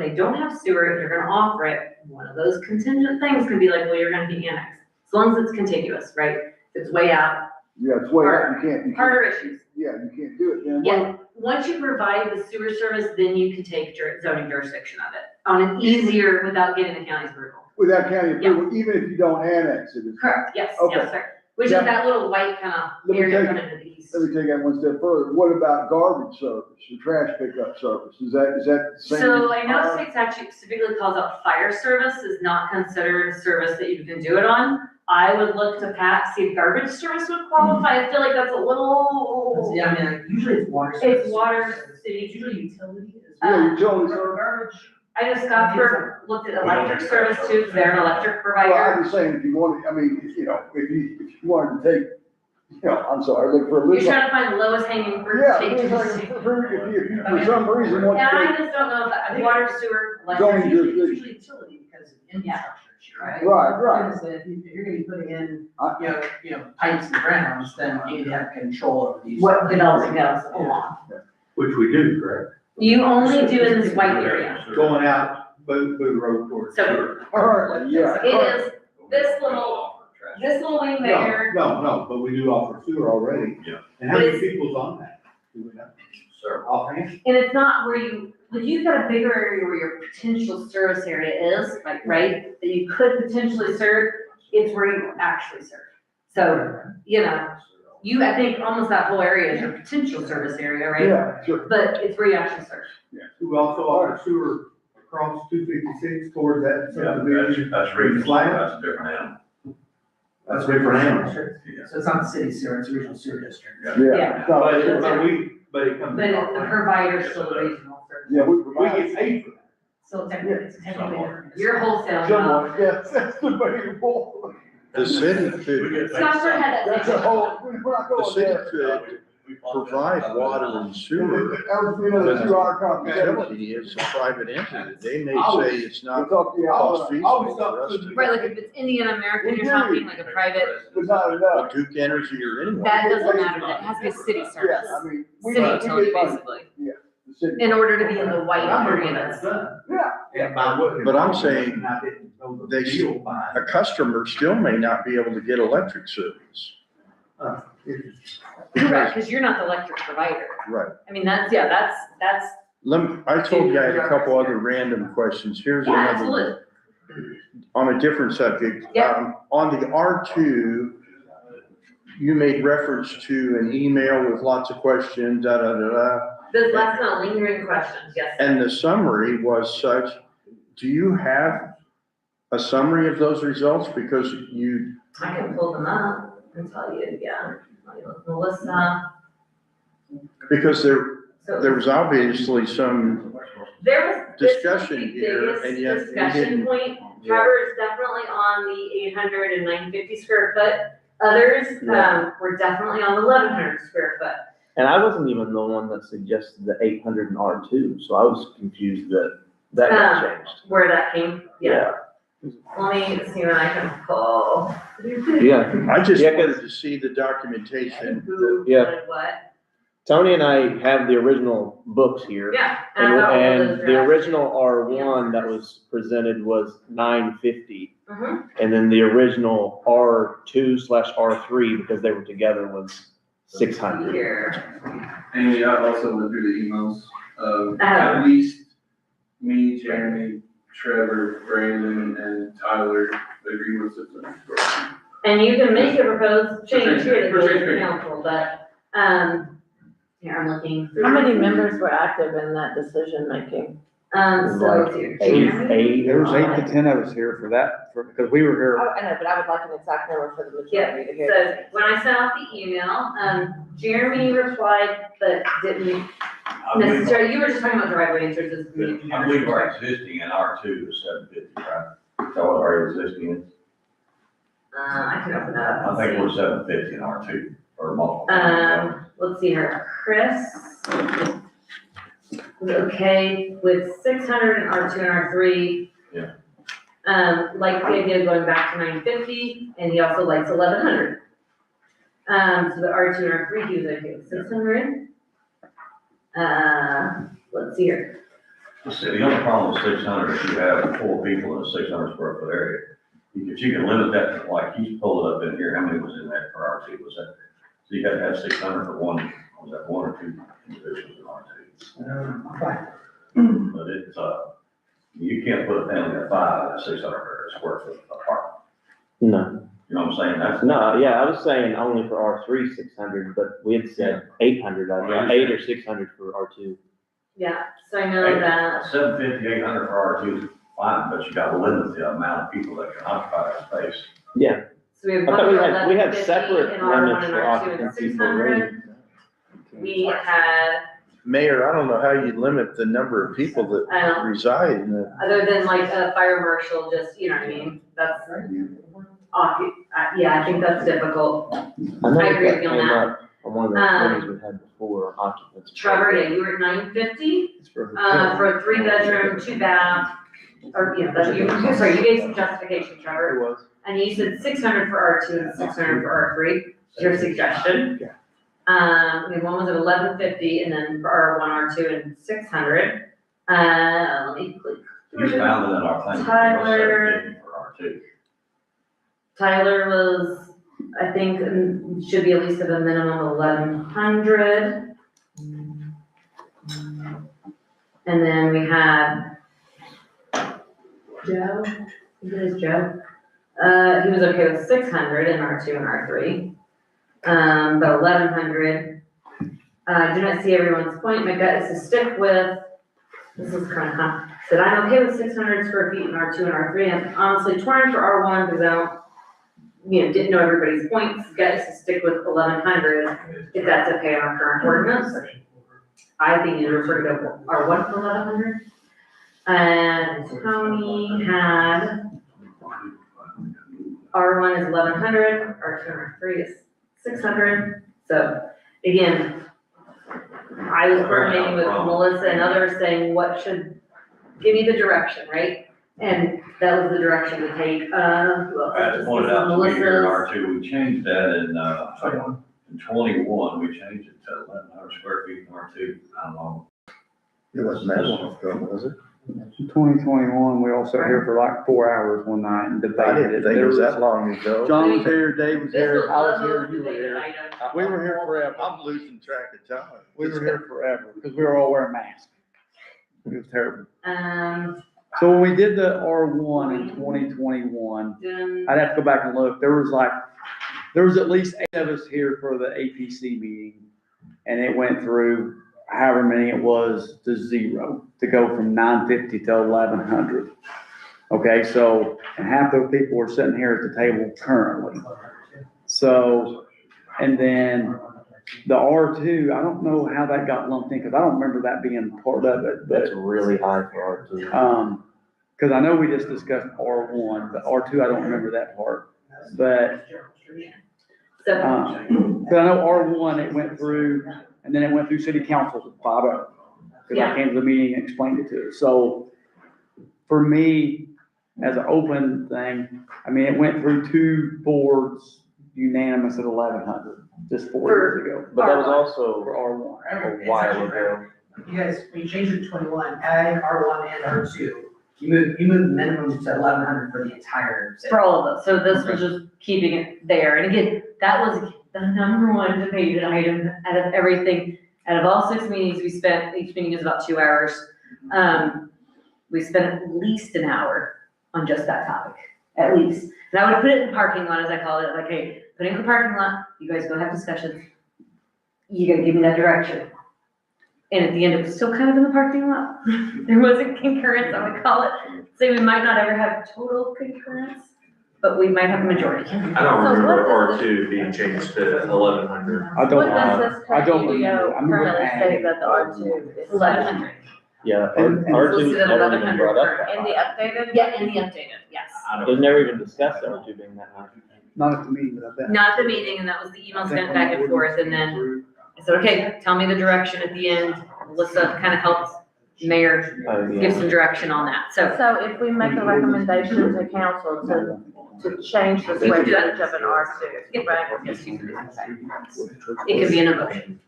they don't have sewer, if you're gonna offer it, one of those contingent things can be like, well, you're gonna be annexed. As long as it's contiguous, right? If it's way out, Yeah, it's way out, you can't, harder issues. yeah, you can't do it then. Yeah, once you provide the sewer service, then you can take zoning jurisdiction of it on an easier, without getting the county's approval. Without county approval, even if you don't annex it. Correct, yes, Okay. yes, sir. Which is that little white kind of Let me area take- coming to the east. Let me take that one step further. What about garbage service, or trash pickup service? Is that the same? So I know state statute specifically calls out fire service is not considered a service that you can do it on. I would look to Pat, see if garbage service would qualify. I feel like that's a little. Yeah, I mean, like, usually it's water. It's services. water, It's usually utility as Yeah, well. utility service. Garbage. I know Scottsburg looked at electric service too, because they're an electric Well, provider. I'm just saying, if you wanted, I mean, if you wanted to take, I'm sorry, look for a You're little. trying to find the lowest hanging fruit Yeah, to take if to the you, city. if you, for some reason, want And to I take. just don't know if that, think- water, sewer, Zoning electric. Usually jurisdiction. utility because of infrastructure, right? Right. Because if you're gonna be putting in, I- you know, pipes and grounds, then you need to have control over these. What development goes along. Which we do, correct? You only do in this white area. Going out, Booth Road towards. So Currently, yeah. it is this little wing there. No, but we do offer sewer already. Yeah. And how many people's on that? Sir. Offhand? And it's not where like you've got a bigger area where your potential service area is, like, right? That you could potentially serve, it's where you actually serve. So, I think almost that whole area is your potential service area, right? Yeah, sure. But it's where you actually serve. We also offer sewer across 256 towards that Yeah, subdivision. that's regional, that's a different animal. That's different animals. So it's not the city sewer, it's a regional sewer district. Yeah. No, But it comes. But the provider's still the regional service. Yeah, we We provide. get paid for that. So it's technically different. You're wholesale. Somewhat, yes, that's debatable. The city We could, get paid Scottsburg had that That's same. a whole, we're not the going city there. could provide water and sewer. That's a 2 hour conversation. Utility is a private entity. They may Oh. say it's We'll not talk to you cost about feasible for us to. Right, like if it's Indian American, you're talking like a private, But not enough. But Duke Energy or anyone. that doesn't matter, that has to be a city service. Yeah, I mean. we City get utility, money. basically, The city. in order to be in the white areas. And by what- But I'm saying I didn't know the they deal behind A customer still may not be able to get electric service. it. Correct, because you're not the electric provider. Right. I mean, that's I told you I had a couple other random questions. Here's yeah, another absolutely. one. on a different subject. Yeah. On the R2, you made reference to an email with lots of questions, da, da, da, da. Those last kind of lingering questions, yes. And the summary was such, do you have a summary of those results? Because you, I can pull them up and tell you, yeah. Melissa, because there so was obviously some, there was, this was discussion the here, and yet biggest we discussion didn't- point. Trevor is definitely on the 800 and 950 square foot. Others, were definitely on the 1100 square foot. And I wasn't even the one that suggested the 800 and R2, so I was confused that got changed. Where that came, yeah. Let me see what I can pull. Yeah, I just Yeah, 'cause- wanted to see the documentation. Who, Yeah. wanted what? Tony and I have the original books here. Yeah. And, I got all and those the drafted. original R1 that was presented was 950. Mhm. And then the original R2/R3, because they were together, was 600. Here. Amy, I also went through the emails, Uh-huh. at least me, Jeremy, Trevor, Brandon, and Tyler agree with it. And you can make a proposed change here to go to the Change. council, but, here, I'm looking. How many members were active in that decision making? So let's see. Jeremy? Eight. There was 8 to 10 of us here for that, because we were here. Oh, I know, but I would like an exact number for the Yeah, majority to hear. so when I sent out the email, Jeremy replied, but didn't necessarily, you were just talking about driveway entrances. I believe our existing in R2 is 750, right? So what our existing is, I can open that I up. think we're 750 in R2 or multiple. Let's see here, Chris was okay with 600 in R2 and R3. Yeah. Like the idea of going back to 950, and he also likes 1100. So the R2 and R3, he was okay with 600. Let's see here. See, the only problem with 600 is you have 4 people in a 600 square foot area. If you can limit that, to like he's pulled it up in here, how many was in that for R2, was that? So you got to have 600 for one, was that 1 or 2 individuals in R2? But it's, you can't put a family of 5 in a 600 square foot apartment. No, You know what I'm saying? That's. no, yeah, I was saying only for R3, 600, but we had said 800, I think, 8 or 600 for R2. Yeah, so I know that. 750, 800 for R2 is fine, but you got to limit the amount of people that can occupy that space. Yeah, So we have I one thought for we had 1150 separate in R1 limits and for R2 and occupancy for 600. rent. We had, Mayor, I don't know how you limit the number of people that I don't know, reside in the. other than like a fire marshal, just, you know what I mean? That's, yeah, I think that's difficult. I know I agree that with you on came that. up on one of the things we had before, occupancy. Trevor, yeah, you were at 950, for a 3-bedroom, 2-bath, or, you know, sorry, you gave some justification, Trevor. It was. And you said 600 for R2 and 600 for R3, your suggestion. Yeah. And one was at 1150, and then for R1, R2, and 600. Let me click. He's found it in our thing. Tyler. For R2. Tyler was, I think, should be at least of a minimum of 1100. And then we had Joe, who is Joe? He was okay with 600 in R2 and R3. But 1100. I do not see everyone's point. My gut is to stick with, this is kind of, said I'm okay with 600 square feet in R2 and R3. I'm honestly torn for R1 because I don't, didn't know everybody's points. Gut is to stick with 1100 if that's okay on our current ordinance. I think you refer to R1 for 1100. And Tony had R1 is 1100, R2 and R3 is 600. So again, I was coordinating with Melissa and others saying what should, give me the direction, right? And that was the direction to take. Who else? As pointed out to me here in Melissa's. R2, we changed that in 21, we changed it to 1,100 square feet in R2. I don't know. It wasn't that long ago, was it? 2021, we all sat here for like 4 hours one night and I debated didn't it. think it There was was, that long ago. John was here, Dave was This here, was I was the here, most you were debated here. item. We were here forever. I'm losing track of time. We were here forever, because we were all wearing masks. It was terrible. So when we did the R1 in 2021, I'd have to go back and look, there was at least 8 of us here for the APC meeting. And it went through however many it was to 0, to go from 950 to 1100. Okay, so, and half those people were sitting here at the table currently. So, and then the R2, I don't know how that got lumped in, because I don't remember that being part of it, but, That's really high for R2. because I know we just discussed R1, but R2, I don't remember that part. But, So, but I know R1, it went through, and then it went through city council to 5-0. Because I came to the meeting and explained it to it. So, for me, as an open thing, I mean, it went through 2 boards unanimous at 1100, just 4 years ago. But that was also For R1. a while ago. You guys, when you changed it to 21, adding R1 and R2, you moved minimum to 1100 for the entire city. for all of us, so this was just keeping it there, and again, that was the number one debated item out of everything. Out of all 6 meetings we spent, each meeting is about 2 hours. We spent at least an hour on just that topic, at least. And I would put it in the parking lot, as I call it, like, hey, put it in the parking lot, you guys go have discussions. You gotta give me that direction. And at the end, it was still kind of in the parking lot. There wasn't concurrence, I would call it. So we might not ever have total concurrence, but we might have a majority. I don't So remember what does R2 being changed to 1100. I don't, What does this I current don't UDO remember. I remember currently say adding- that the R2 is? 1100. Yeah, And- R2 was Listed at never even 1100 brought up. In the updated? Yeah, in the updated, yes. It was never even discussed, R2 being that high. Not at the meeting, but I bet. Not at the meeting, and that was the email sent back and forth, and then I said, okay, tell me the direction at the end. Melissa kind of helped mayor give some direction on that, so. So if we make a recommendation to council to change the switch of an R2, right? Yes, you can do that. It could be an emotion.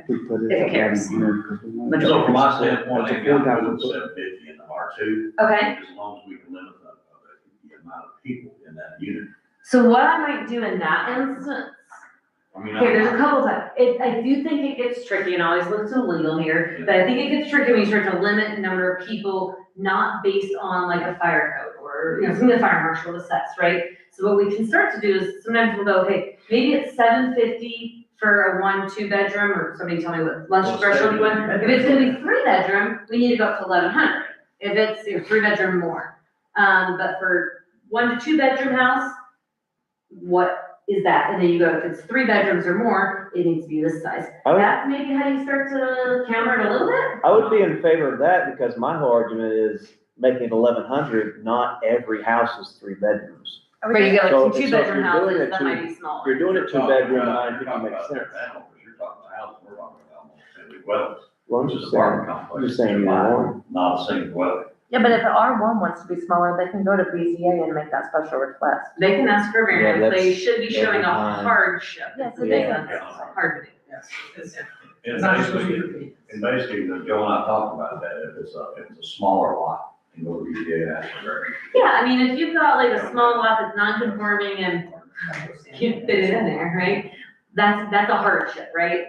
We put it If it at cares. 1100. So from my standpoint, That's a they got 4,000 foot. 750 in the R2. Okay, As long as we can limit the amount of people in that unit. so what I might do in that instance, I mean, okay, there's a couple times, I do think it gets tricky, and I always look to the legal here, but I think it gets tricky when you start to limit number of people, not based on like a fire code, or, you know, something the fire marshal will assess, right? So what we can start to do is, sometimes we'll go, okay, maybe it's 750 for a 1-2 bedroom, or somebody tell me what lunch threshold you want. If it's gonna be 3 bedroom, we need to go up to 1100, if it's, you know, 3 bedroom more. But for 1 to 2 bedroom house, what is that? And then you go, if it's 3 bedrooms or more, it needs to be this size. I would- That's maybe how you start to counter it a little bit. I would be in favor of that because my whole argument is making it 1100, not every house is 3 bedrooms. Where you go, So- like some so 2 if bedroom you're doing houses, it that two- might be If smaller. you're doing it 2 bedroom, 950 makes sense. You're talking about house, we're talking about almost single dwellings. Well, I'm Which just is saying, apartment complex. I'm just saying either one. Not a single dwelling. Yeah, but if the R1 wants to be smaller, they can go to BZA and make that special request. They can ask for a Yeah, variance, they that's should be showing a every time. hardship. Yes, it Yeah. is. Hard to do. Yes, it's And not supposed to be basically, for me. and basically, Joe and I talked about that, if it's a smaller lot, you go to BZA and ask for variance. Yeah, I mean, if you've got like a small lot that's non-conforming and you fit it in there, right? That's a hardship, right?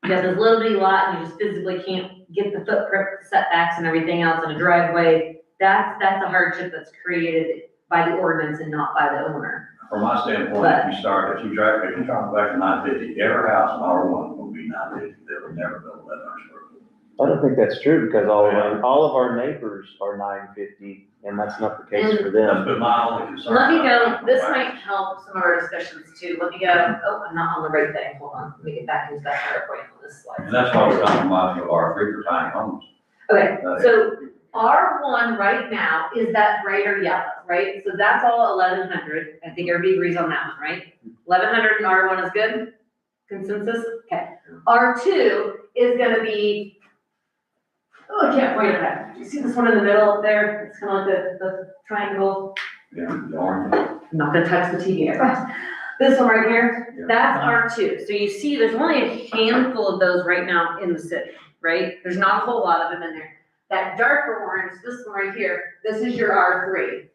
You got this little bitty lot and you just physically can't get the footprint setbacks and everything else in a driveway. That's a hardship that's created by the ordinance and not by the owner. From my standpoint, if you talk back to 950, every house in R1 will be 950, they will never build 1100 square foot. I don't think that's true because all of our neighbors are 950 and that's not the case for That's them. been my only concern. Let me go, this might help some of our discussions too. Let me go, oh, I'm not on the right thing. Hold on, let me get back into that PowerPoint on this slide. And that's why we're talking about our 3 for tiny homes. Okay, so R1 right now is that brighter yellow, right? So that's all 1100. I think everybody agrees on that one, right? 1100 and R1 is good? Consensus? Okay. R2 is gonna be, oh, I can't point at that. Do you see this one in the middle up there? It's kind of like the triangle. Yeah, the orange. I'm not gonna touch the TV, I promise. This one right here, Yeah. that's R2. So you see, there's only a handful of those right now in the city, right? There's not a whole lot of them in there. That darker orange, this one right here, this is your R3.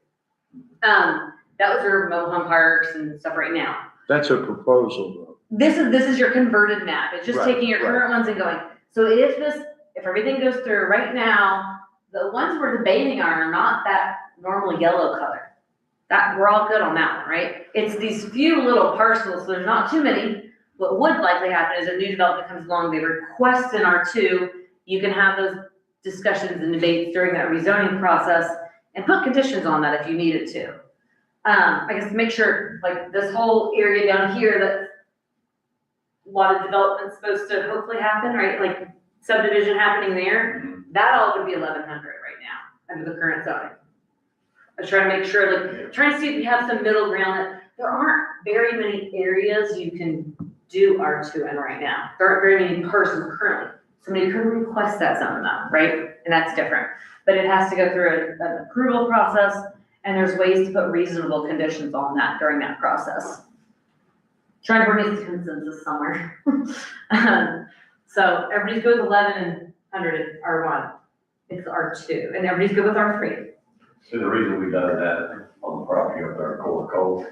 That was your mobile home parks and stuff right now. That's a proposal though. This is your converted map. It's just Right, taking your right. current ones and going. So if everything goes through right now, the ones we're debating are not that normal yellow color. That, we're all good on that one, right? It's these few little parcels, so there's not too many. What would likely happen is a new development comes along, they request an R2, you can have those discussions and debates during that rezoning process and put conditions on that if you needed to. I guess to make sure, like this whole area down here that a lot of development's supposed to hopefully happen, right? Like subdivision happening there, that all would be 1100 right now under the current zoning. I was trying to make sure, like, trying to see if you have some middle ground that there aren't very many areas you can do R2 in right now. There aren't very many parcels currently. Somebody could request that zone though, right? And that's different. But it has to go through an approval process, and there's ways to put reasonable conditions on that during that process. Trying to bring us to consensus somewhere. So everybody's good with 1100 R1. It's R2, and everybody's good with R3. See, the reason we done that on the property up there in Cold Cove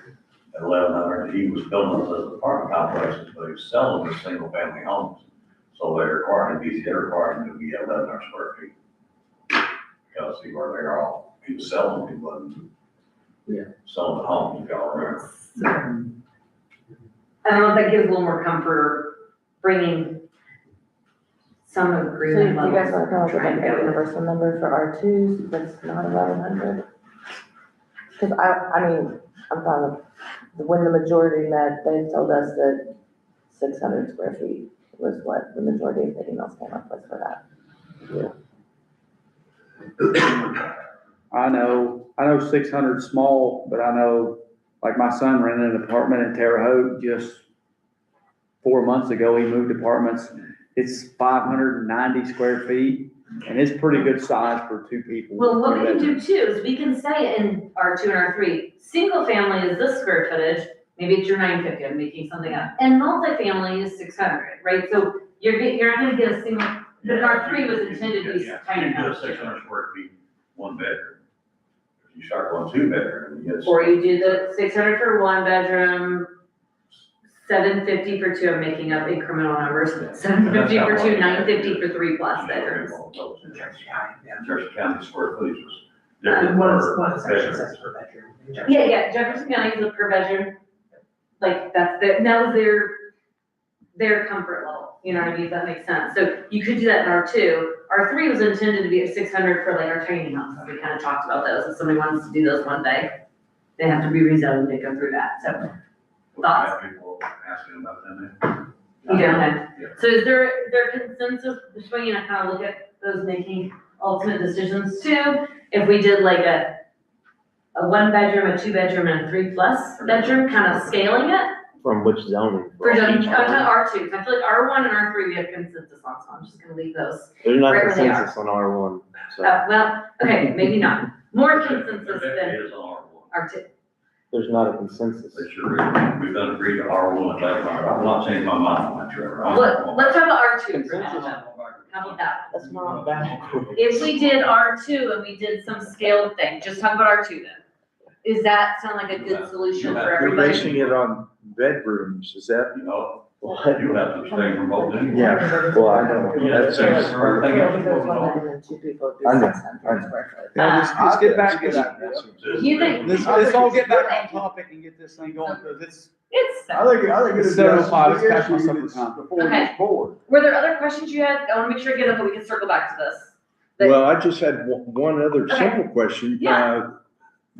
at 1100, he was building those apartment complexes, but he was selling the single family homes. So they required him, they required him to be 1100 square feet. Because he were there all, he was selling, he wasn't. Yeah. Selling the homes, if y'all remember. I don't know if that gives a little more comfort, bringing some So you agreement levels. guys wanna come up with trying like to a go. universal number for R2s that's not 1100? Cause I mean, I'm fine with, when the majority met, they told us that 600 square feet was what the majority of the emails came up with for that. I know 600 small, but I know, like my son rented an apartment in Terre Haute just 4 months ago. He moved apartments. It's 590 square feet, and it's pretty good size for two people. Well, what we can do too is we can say in R2 and R3, single family is this square footage, maybe it's your 950, I'm making something up, and multifamily is 600, right? So you're not gonna get a single, but R3 was intended to be tiny You do a house. 600 square feet, one bedroom. If you start going two bedroom, you get. Or you do the 600 for one bedroom, 750 for two, I'm making up incremental numbers, 750 for two, 950 for 3+ bedrooms. Jersey County square footage was And different one per section bedroom. says per bedroom. Yeah, Jefferson County is a per bedroom, like, that was their comfort level, you know what I mean, if that makes sense. So you could do that in R2. R3 was intended to be at 600 for like our tiny homes, we kind of talked about those, if somebody wants to do those one day, they have to be rezoned to go through that, so. Thoughts? People asking about them. You don't have, Yeah. so is there consensus between, I kind of look at those making ultimate decisions too? If we did like a 1 bedroom, a 2 bedroom, and a 3+ bedroom, kind of scaling it? From which zoning? For zoning, Each I'm talking one? R2, so I feel like R1 and R3 we have consensus on, so I'm just gonna leave those. There's not right where they are. consensus on R1, so Well, okay, maybe not, more consensus It than is on R1. R2. there's not a consensus. They sure is. We've done agreed to R1 at that point. I'm not changing my mind on that, Trevor. Let's talk about R2 for now. How about that? That's not bad. If we did R2 and we did some scale thing, just talk about R2 then. Does that sound like a good solution for You're everybody? basing it on bedrooms, is that? You know, you have to abstain from both anyway. Yeah, well, I know. Yeah, That's- that's- Well, if there's one bedroom and two people, it'd be I know, 600 square foot. Let's get back to that. You think- Let's all get back on topic and get this thing going, because it's, It's, I think it It's addresses 7:05, the let's catch issue myself that's for time. before Okay. this board. were there other questions you had? I wanna make sure I get them, but we can circle back to this. But- Well, I just had one other Okay. simple question. Yeah.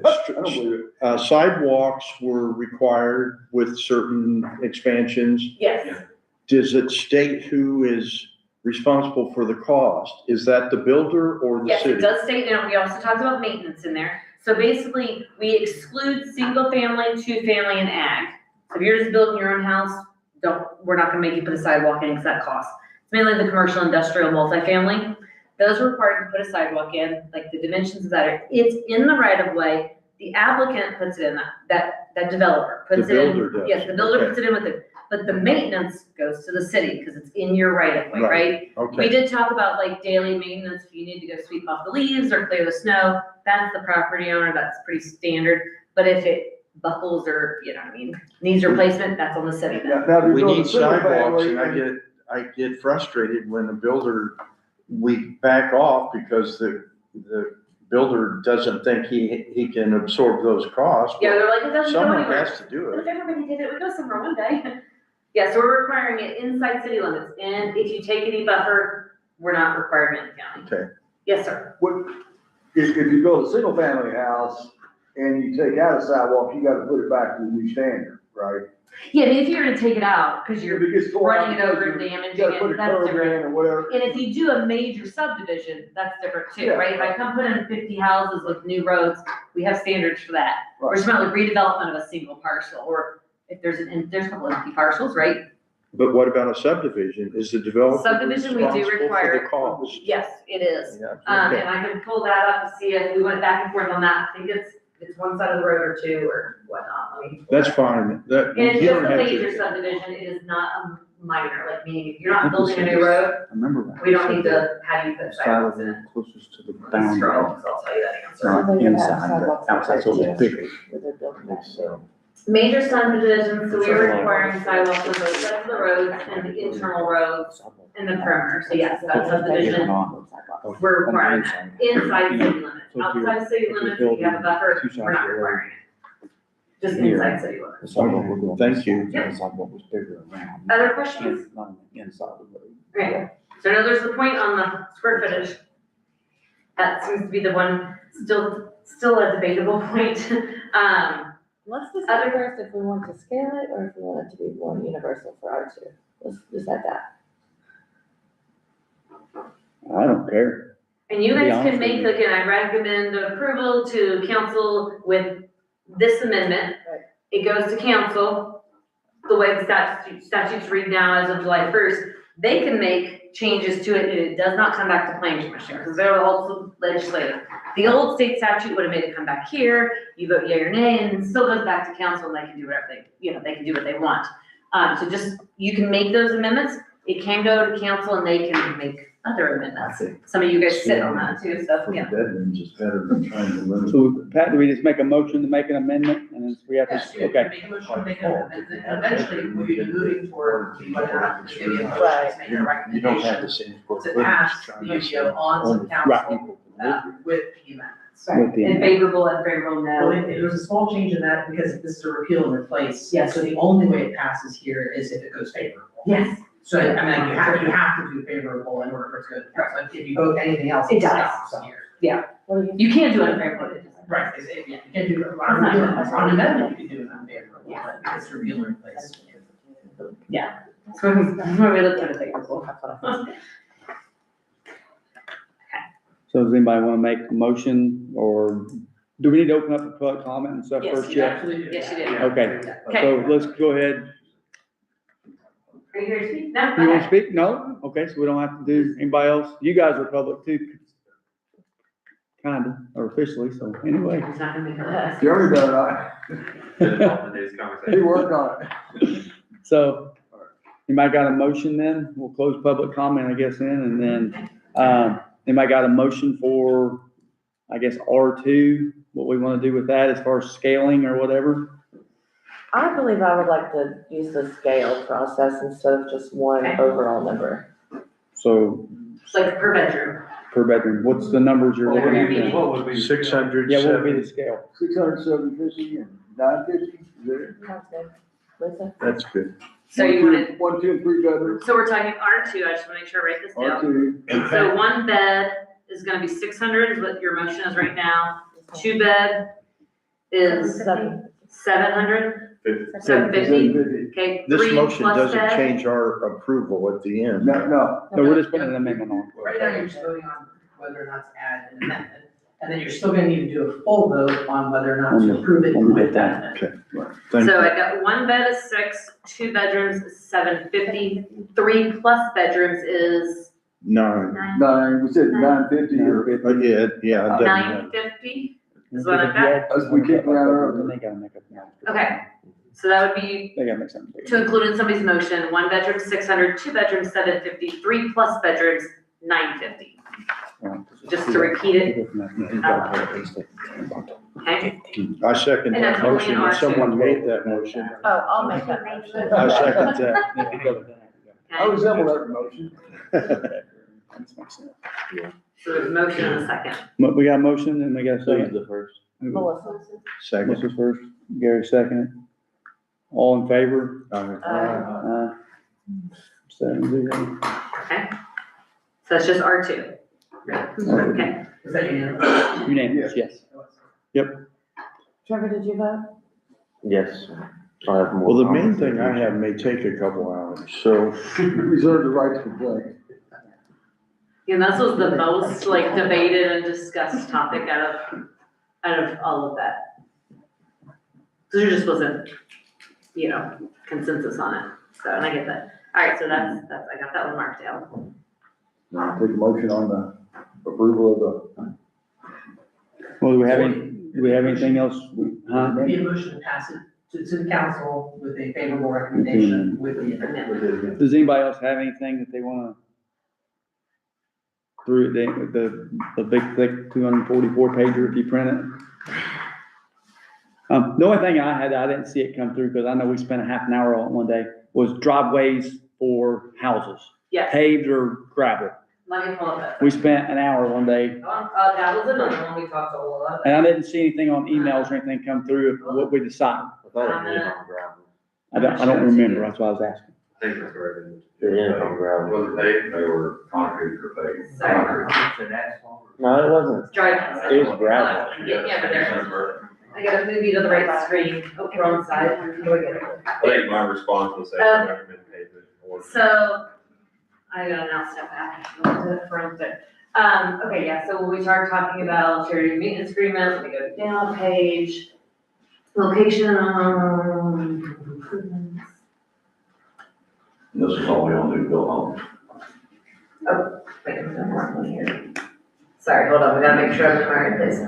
I don't believe it. Sidewalks were required with certain expansions. Yes, Does it state who is responsible for the cost? Is that the builder or the yes, it city? does state, and we also talked about maintenance in there. So basically, we exclude single family, 2-family, and ag. So if you're just building your own house, we're not gonna make you put a sidewalk in, because that costs. It's mainly the commercial, industrial, multifamily. Those are required to put a sidewalk in, like the dimensions of that, it's in the right of way. The applicant puts it in, that developer puts The it in. builder does. Yes, the builder Okay. puts it in with it, but the maintenance goes to the city, because it's in your right of way, Right. right? We Okay, did talk about like daily maintenance, if you need to go sweep off the leaves or clear the snow, that's the property owner, that's pretty standard. But if it buckles or, you know what I mean, needs replacement, that's on the city then. Now, if you we build a need single sidewalks family and I get frustrated when the builder, we back off because the builder doesn't think he can absorb those costs. Yeah, they're like, it doesn't go Someone anywhere. has to do But it. if everybody did it, we'd go somewhere one day. Yeah, so we're requiring it inside city limits, and if you take any buffer, we're not requiring it in the county. Okay. Yes, sir. If you build a single family house and you take out a sidewalk, you gotta put it back to the new standard, right? Yeah, I mean, if you're gonna take it out, cause you're If it gets torn running it out, over, you damaging gotta put it, a that's curb different. in or whatever. And if you do a major subdivision, that's different too, Yeah. right? If I come put in 50 houses with new roads, we have standards for that. We're Right. just about like redevelopment of a single parcel, or if there's a couple of empty parcels, right? But what about a subdivision? Is the developer Subdivision, we do responsible for require- the cost? Yes, it is. Yeah, And okay. I can pull that up to see if we went back and forth on that. I think it's one side of the road or two or whatnot. Let me pull That's that. fine. That, And it's you just don't a have major to. subdivision, it is not a minor, like meaning if you're not building a new road, I remember that. we don't need to have you put sidewalks in it. Closest to the Let's boundary. scroll, 'cause I'll tell you that answer. Not They're gonna have inside, but sidewalks outside, so outside it's too. bigger. Where they're building that, so. Major subdivisions, so we are requiring sidewalks on both sides of the roads and the internal roads and the perimeter. So yes, that subdivision, we're requiring that. Inside city limits, outside city limits, if you have a buffer, we're not requiring it. Just inside city limits. The sidewalk we're going Thank you. The sidewalk was bigger around. Other questions? Not on the inside of the road. Right, so now there's the point on the square footage. That seems to be the one, still a debatable point. Let's decide first if we want to scale it or if we want it to be more universal for R2. Let's decide that. I don't care. And you To be guys honest can make, with again, I recommend approval to council with this amendment. Right. It goes to council, the way the statutes read now as of July 1st. They can make changes to it, and it does not come back to planning commission, because they're also legislative. The old state statute would have made it come back here, you vote yea or nay, and it still goes back to council, and they can do whatever they can do what they want. So just, you can make those amendments, it can go to council, and they can make other amendments. Some of you guys sit on that too, so, For the yeah. bedrooms is better than trying to limit. So Pat, do we just make a motion to make an amendment and then we have Yes, to, you okay. make a motion to make a, and then eventually we'll be moving toward the whether or not the UDO Right. is making a You don't have recommendation the same square to footage. pass the UDO on to the council, with the amendments. With the And favorable and favorable Well, no. there's a small change in that because this is a repeal and replace. Yeah, so the only way it passes here is if it goes favorable. Yes, So, I mean, you have to do favorable in order for it to go to council. Like, if you vote anything else, It it does. stops here. What do you? you can't do it unfavorable. Right, you can't do, on an amendment, you can do it unfavorable, but it's repeal and replace. So when we looked at it, favorable. So does anybody want to make a motion or do we need to open up the public comment and stuff Yes, first, you Jeff? Absolutely do. Yes, you did. Okay, Okay. so let's go ahead. Are you here to speak? No? You want to Okay. speak? No? Okay, so we don't have to do anybody else. You guys are public too. Kinda, or officially, so anyway. He's not gonna make it less. Jeremy done, I, Finish off today's he conversation. worked on it. So, anybody got a motion then? We'll close public comment, I guess, in, and then, anybody got a motion for, I guess, R2, what we want to do with that as far as scaling or whatever? I believe I would like to use the scale process instead of just one Okay. overall number. So, It's like per bedroom. per bedroom, what's the numbers you're looking at? then? What would be? 600, Yeah, what would be the scale? 600, 750, and 950, is there? Sounds good. Lisa? That's good. So you wanted, 1, 2, and 3 bedrooms, so we're talking R2, I just wanna make sure I write this down. R2. So one bed is gonna be 600 is what your motion is right now. Two bed is 700, 750. 750. Okay, This three motion plus doesn't bed. change our approval at the end. No, no, No, we're just putting an amendment on. Right now, you're just voting on whether or not to add an amendment, and then you're still gonna need to do a full vote on whether or not to approve it with that amendment. Thank So you. I got one bed is 6, 2 bedrooms is 750, 3 plus bedrooms is No, 9, we said 950, or, yeah, it doesn't matter. 950 is what I've got. As we kicked around earlier. Then they gotta make up. Okay. So that would be They gotta make something. big. to include in somebody's motion, one bedroom 600, 2 bedrooms 750, 3 plus bedrooms 950. Just to repeat it. Okay? I second And that that's only motion. in If R2. someone made that motion, Oh, I'll make that motion. I second that. I resemble that motion. That makes sense. So there's a motion and a second. But we got a motion and we got a Who's second. the first? Melissa. Second. Melissa's first, Gary seconded. All in favor? Uh, 7-0. Okay. So it's just R2. Okay. Is that unanimous? Unanimous, yes. Trevor, did you vote? Yes. I have more Well, the main comments. thing I have may take a couple hours, so Reserve the right to complain. And this was the most like debated and discussed topic out of all of that. So there just wasn't, consensus on it. So, and I get that. All right, so that's, I got that one marked down. Now, take a motion on the approval of Well, do we have anything else? Huh? Maybe a motion to pass it to the council with a favorable recommendation with the amendment. Does anybody else have anything that they wanna? Through the big thick 244 pager if you print it? The only thing I didn't see it come through, because I know we spent a half an hour on it one day, was driveways for houses, Yes, paved or gravel. let me pull up that. We spent an hour one day, That was another one we talked a lot about. and I didn't see anything on emails or anything come through of what we decided. I thought it was on gravel. I don't remember, that's why I was asking. I think that's where it is. Yeah, on gravel. Was it they were concrete or paved? Sorry. No, it wasn't. Drive. It was gravel. Yeah, but there. I gotta move you to the right screen, oh, wrong side. How do I get it? I think my response was say recommend pavement or. So, I gotta now step back, to the front there. Okay, yeah, so when we start talking about charity maintenance agreement, let me go down a page. Location, improvements. This is all we all do, build homes. Wait, there's one more one here. Sorry, hold on, we gotta make sure I'm in the right place.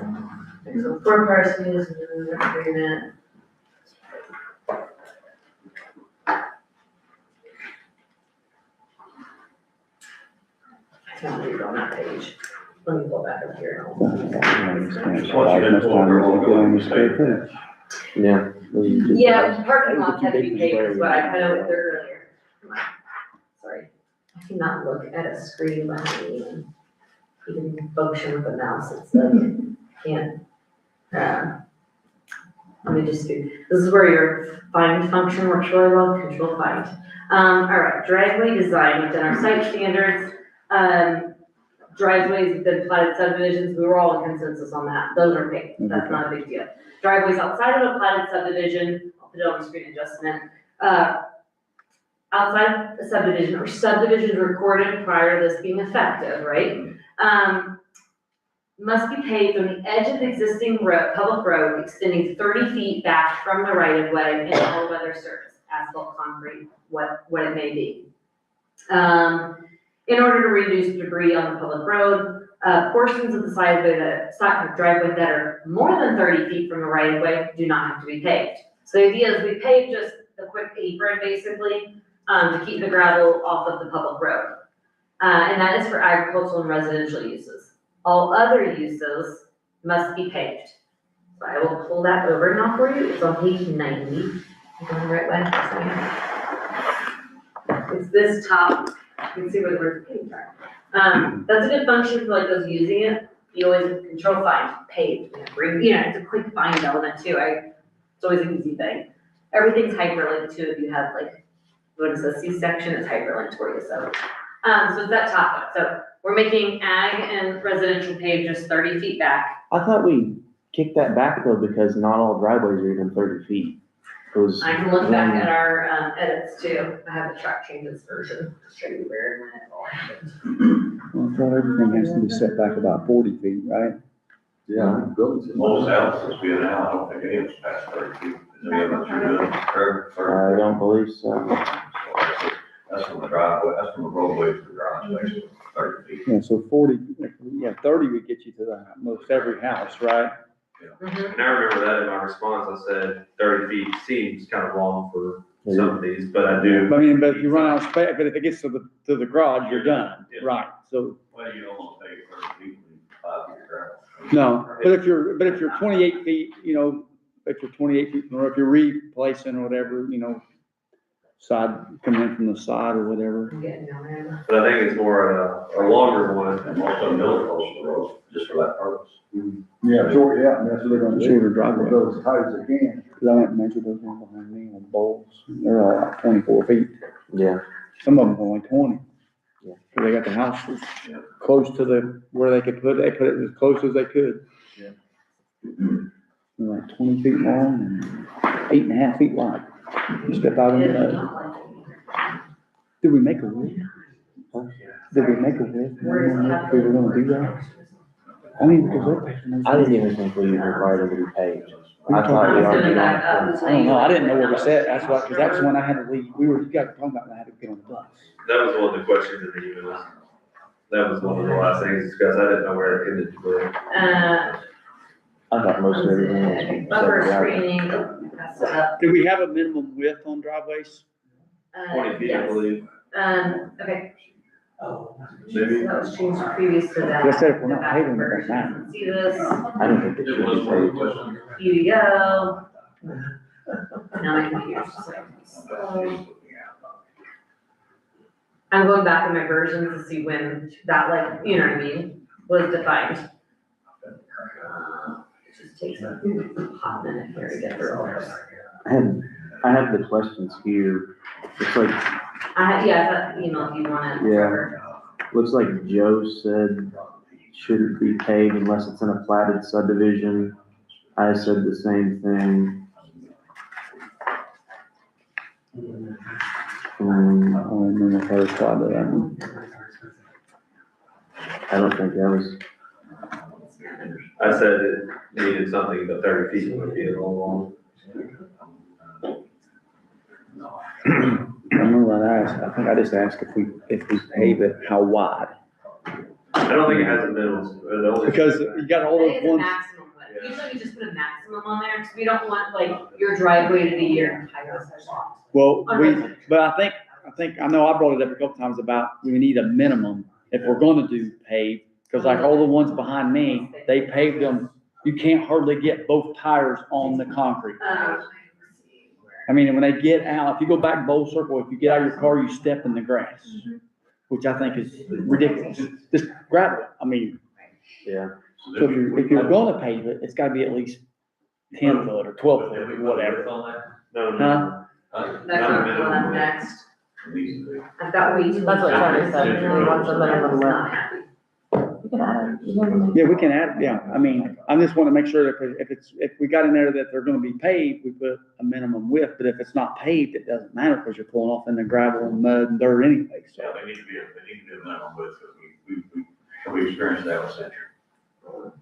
Okay, so 4 parcels, agreement. I can't read on that page. Let me go back up here. Yeah. Yeah, parking lots had to be paved, is what I went through earlier. Come on. Sorry. I cannot look at a screen behind me and even function with a mouse, it's like, can't. Let me just do, this is where your find function works really well, control find. All right, driveway design within our site standards. Driveways within platted subdivisions, we were all in consensus on that, those are big, that's not a big deal. Driveways outside of a platted subdivision, I'll put it on the screen in just a minute. Outside a subdivision or subdivisions recorded prior to this being effective, right? Must be paved on the edge of the existing road, public road, extending 30 feet back from the right of way in all weather surface, asphalt, concrete, what it may be. In order to reduce debris on the public road, portions of the driveway that are more than 30 feet from the right of way do not have to be paved. So the idea is we pave just a quick apron basically, to keep the gravel off of the public road. And that is for agricultural and residential uses. All other uses must be paved. So I will pull that over now for you. It's on page 90. I'm going the right way. It's this top. You can see where the word paved are. That's a good function for like those using it. You always control find, paved, it's a quick find element too. It's always an easy thing. Everything's hyperlinked too. If you have like, what is a C-section, it's hyperlinked for you. So it's that top one. So we're making ag and residential paved just 30 feet back. I thought we kicked that back though, because not all driveways are even 30 feet. It was. I can look back at our edits too. I have the track changes version. Show you where Well, I thought everything has to be set back about 40 feet, right? Yeah, buildings. Most houses being out, I don't think any of it's past 30 feet. Is any of it through the I don't believe so. That's from the driveway, that's from the roadway to the garage, basically, 30 feet. Yeah, so 40, 30 would get you to most every house, right? And I remember that in my response, I said 30 feet seems kind of long for some of these, but I do. I mean, but if you run out of space, but if it gets to the garage, you're done, Yeah. right? So, Well, you don't want to take 30 feet and 5 feet of gravel. no, but if you're 28 feet, if you're 28 feet, or if you're replacing or whatever, side, coming in from the side or whatever. I'm getting down there. But I think it's more a longer one. And also middle close to the road, just for that purpose. Yeah, short, yeah, and that's what they're gonna do. Shorter driveway. Go as tight as they can. Cause I went and measured those ones behind me on bowls, they're all like 24 feet, Yeah. some of them only 20. Yeah. So they got the house as close to where they could put it, they put it as close as they could. Yeah. They're like 20 feet long and 8.5 feet wide. You step out in It's the, not like it. did we make a width? Did we make a width? Where is If we were gonna do that? I mean, because they're paying those. I didn't even think we required them to be paved. I thought we I'm already. gonna back up and I tell don't you. know, I didn't know where we sat, that's why, cause that's when I had to leave, you guys were talking about when I had to get on the bus. That was one of the questions in the email. That was one of the last things discussed. I didn't know where it ended. I thought most of everything was. Buffer set right. screening, oh, messed it up. Do we have a minimum width on driveways? 20 feet, I Yes. believe. Okay, Oh. so that was changed previous to that. Like I said, if we're not The back paving, it version. doesn't matter. See this, I don't think it It should was be one of the paved. questions. here you go. Now my computer's just like, so. I'm going back in my versions to see when that, like, you know what I mean, was defined. It just takes a hot minute here to get through all this. I have the questions here. Looks like, Yeah, that email if you want it. Yeah. Trevor. looks like Joe said shouldn't be paved unless it's in a platted subdivision. I said the same thing. I don't remember if I replied to that one. I don't think that was, I said it needed something, but 30 feet would be a little long. I remember what I asked, I think I just asked if we pave it, how wide? I don't think it has a minimum. It only- Because you got all I those think it's a ones, maximum width. Usually we just put a maximum on there, because we don't want like your driveway to be your entire lot. well, but I know I brought it up a couple times about we need a minimum if we're gonna do pave. Cause like all the ones behind me, they paved them, you can't hardly get both tires on the concrete. I mean, when they get out, if you go back Bowl Circle, if you get out of your car, you step in the grass, which I think is ridiculous. Just grab it. I mean, yeah. so if you're gonna pave it, it's gotta be at least 10 foot or 12 foot or whatever. No, Huh? no. That's Not a not minimum one width. next. I've got way too. That's what much Charlie said. on He wants a minimum I'm width. not happy. You can add it. Yeah, we can add, yeah, I mean, I just wanna make sure that if we got in there that they're gonna be paved, we put a minimum width, but if it's not paved, it doesn't matter, cause you're pulling off in the gravel and mud and dirt anyway, so. Yeah, they need to be a minimum width, because we experienced that with Century.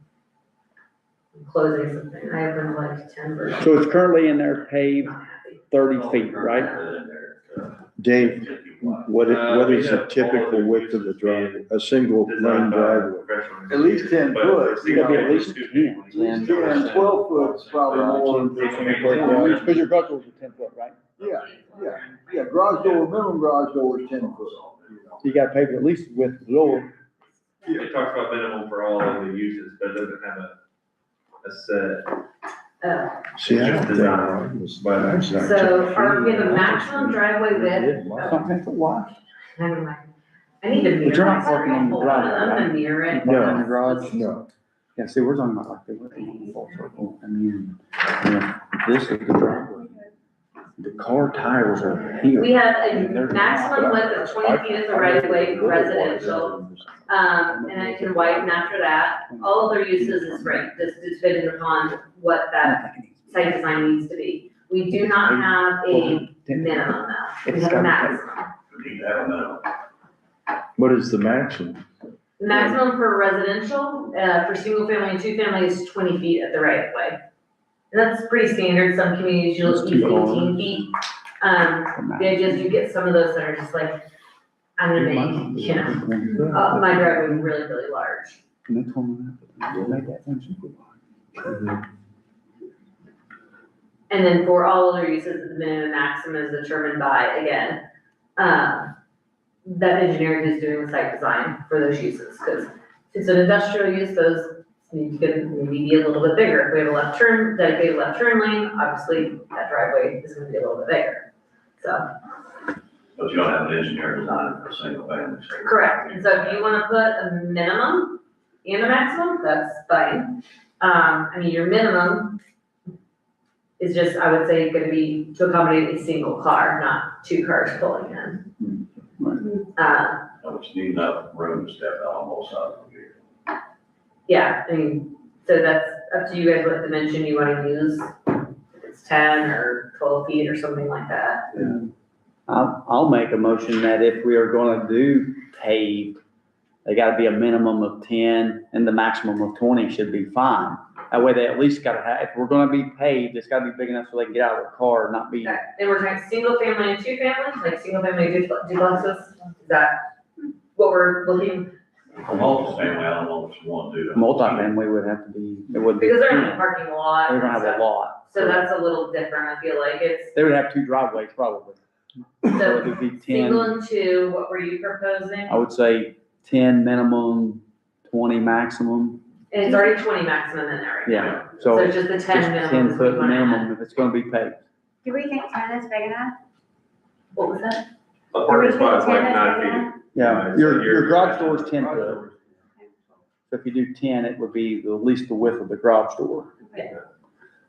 I'm closing something. I have been like 10 versions. So it's currently in there paved Not happy. 30 feet, right? Dave, what is the Yeah, typical width of the driveway, a single lane Designed by driveway? professionals. At least 10 But foot, for you know. Gotta be at least 10. 10, 12 foot's probably more. Cause your garage doors are 10 foot, right? Yeah, garage door, minimum garage door is 10 foot. So you gotta pave it at least with the door. It talks about minimum for all of the uses, but it doesn't have a set. See, I Just don't design. think. it's by that side. So we have a maximum driveway width. Something for wide. Never mind. I need to mirror. But you're not myself. parking in the driveway, I'm right? gonna mirror it. Parking in the garage? No, Yeah, see, we're talking about like they were in Bowl Circle, I mean, this is the driveway. The car tires are here. We have a And they're- maximum width of 20 feet at the right of way for residential. And then it can widen after that. All other uses is right, just depending upon what that site design needs to be. We do not have a minimum though, we have a maximum. We need to have a minimum. what is the maximum? The maximum for residential, for single family and two family is 20 feet at the right of way. And that's pretty standard, some communities you'll It's use too long. 18 feet. The idea is you get some of those that are just like, I'm gonna make, you know, my driveway really, really large. And they told me that, they made that thing super wide. And then for all other uses, the minimum and maximum is determined by, again, that engineer who's doing the site design for those uses. Because if it's an industrial use, those need to maybe be a little bit bigger. If we have a left turn, dedicated left turn lane, obviously that driveway is gonna be a little bit bigger. So But you don't have an engineer design for a single family. so- Correct, and so if you wanna put a minimum and a maximum, that's fine. I mean, your minimum is just, I would say, gonna be to accommodate a single car, not two cars pulling in. Which need enough room to step out on both sides of the vehicle. Yeah, I mean, so that's up to you guys what dimension you wanna use. If it's 10 or 12 feet or something like that. I'll make a motion that if we are gonna do paved, they gotta be a minimum of 10 and the maximum of 20 should be fine. That way they at least gotta have, if we're gonna be paved, it's gotta be big enough so they can get out of their car and not be. Okay, and we're talking single family and two family, like single family duplexes, is that what we're looking? For multifamily, I don't know what you want to do. Multifamily would have to be, it would be. Because they're in the 10. parking lot. They're gonna have and a stuff. lot. So that's a little different, I feel like it's, They would have 2 driveways probably. So so it would be 10. single and two, what were you proposing? I would say 10 minimum, 20 maximum. And it's already 20 maximum in there right now. Yeah, So so it's just the 10 just minimum. 10 foot minimum if it's gonna be paved. Do we think 10 is big enough? What was that? A parking spot is like Do we think 10 is 9 big feet. enough? Yeah, So your you're- garage door is 10 foot. So if you do 10, it would be at least the width of the garage door. Yeah.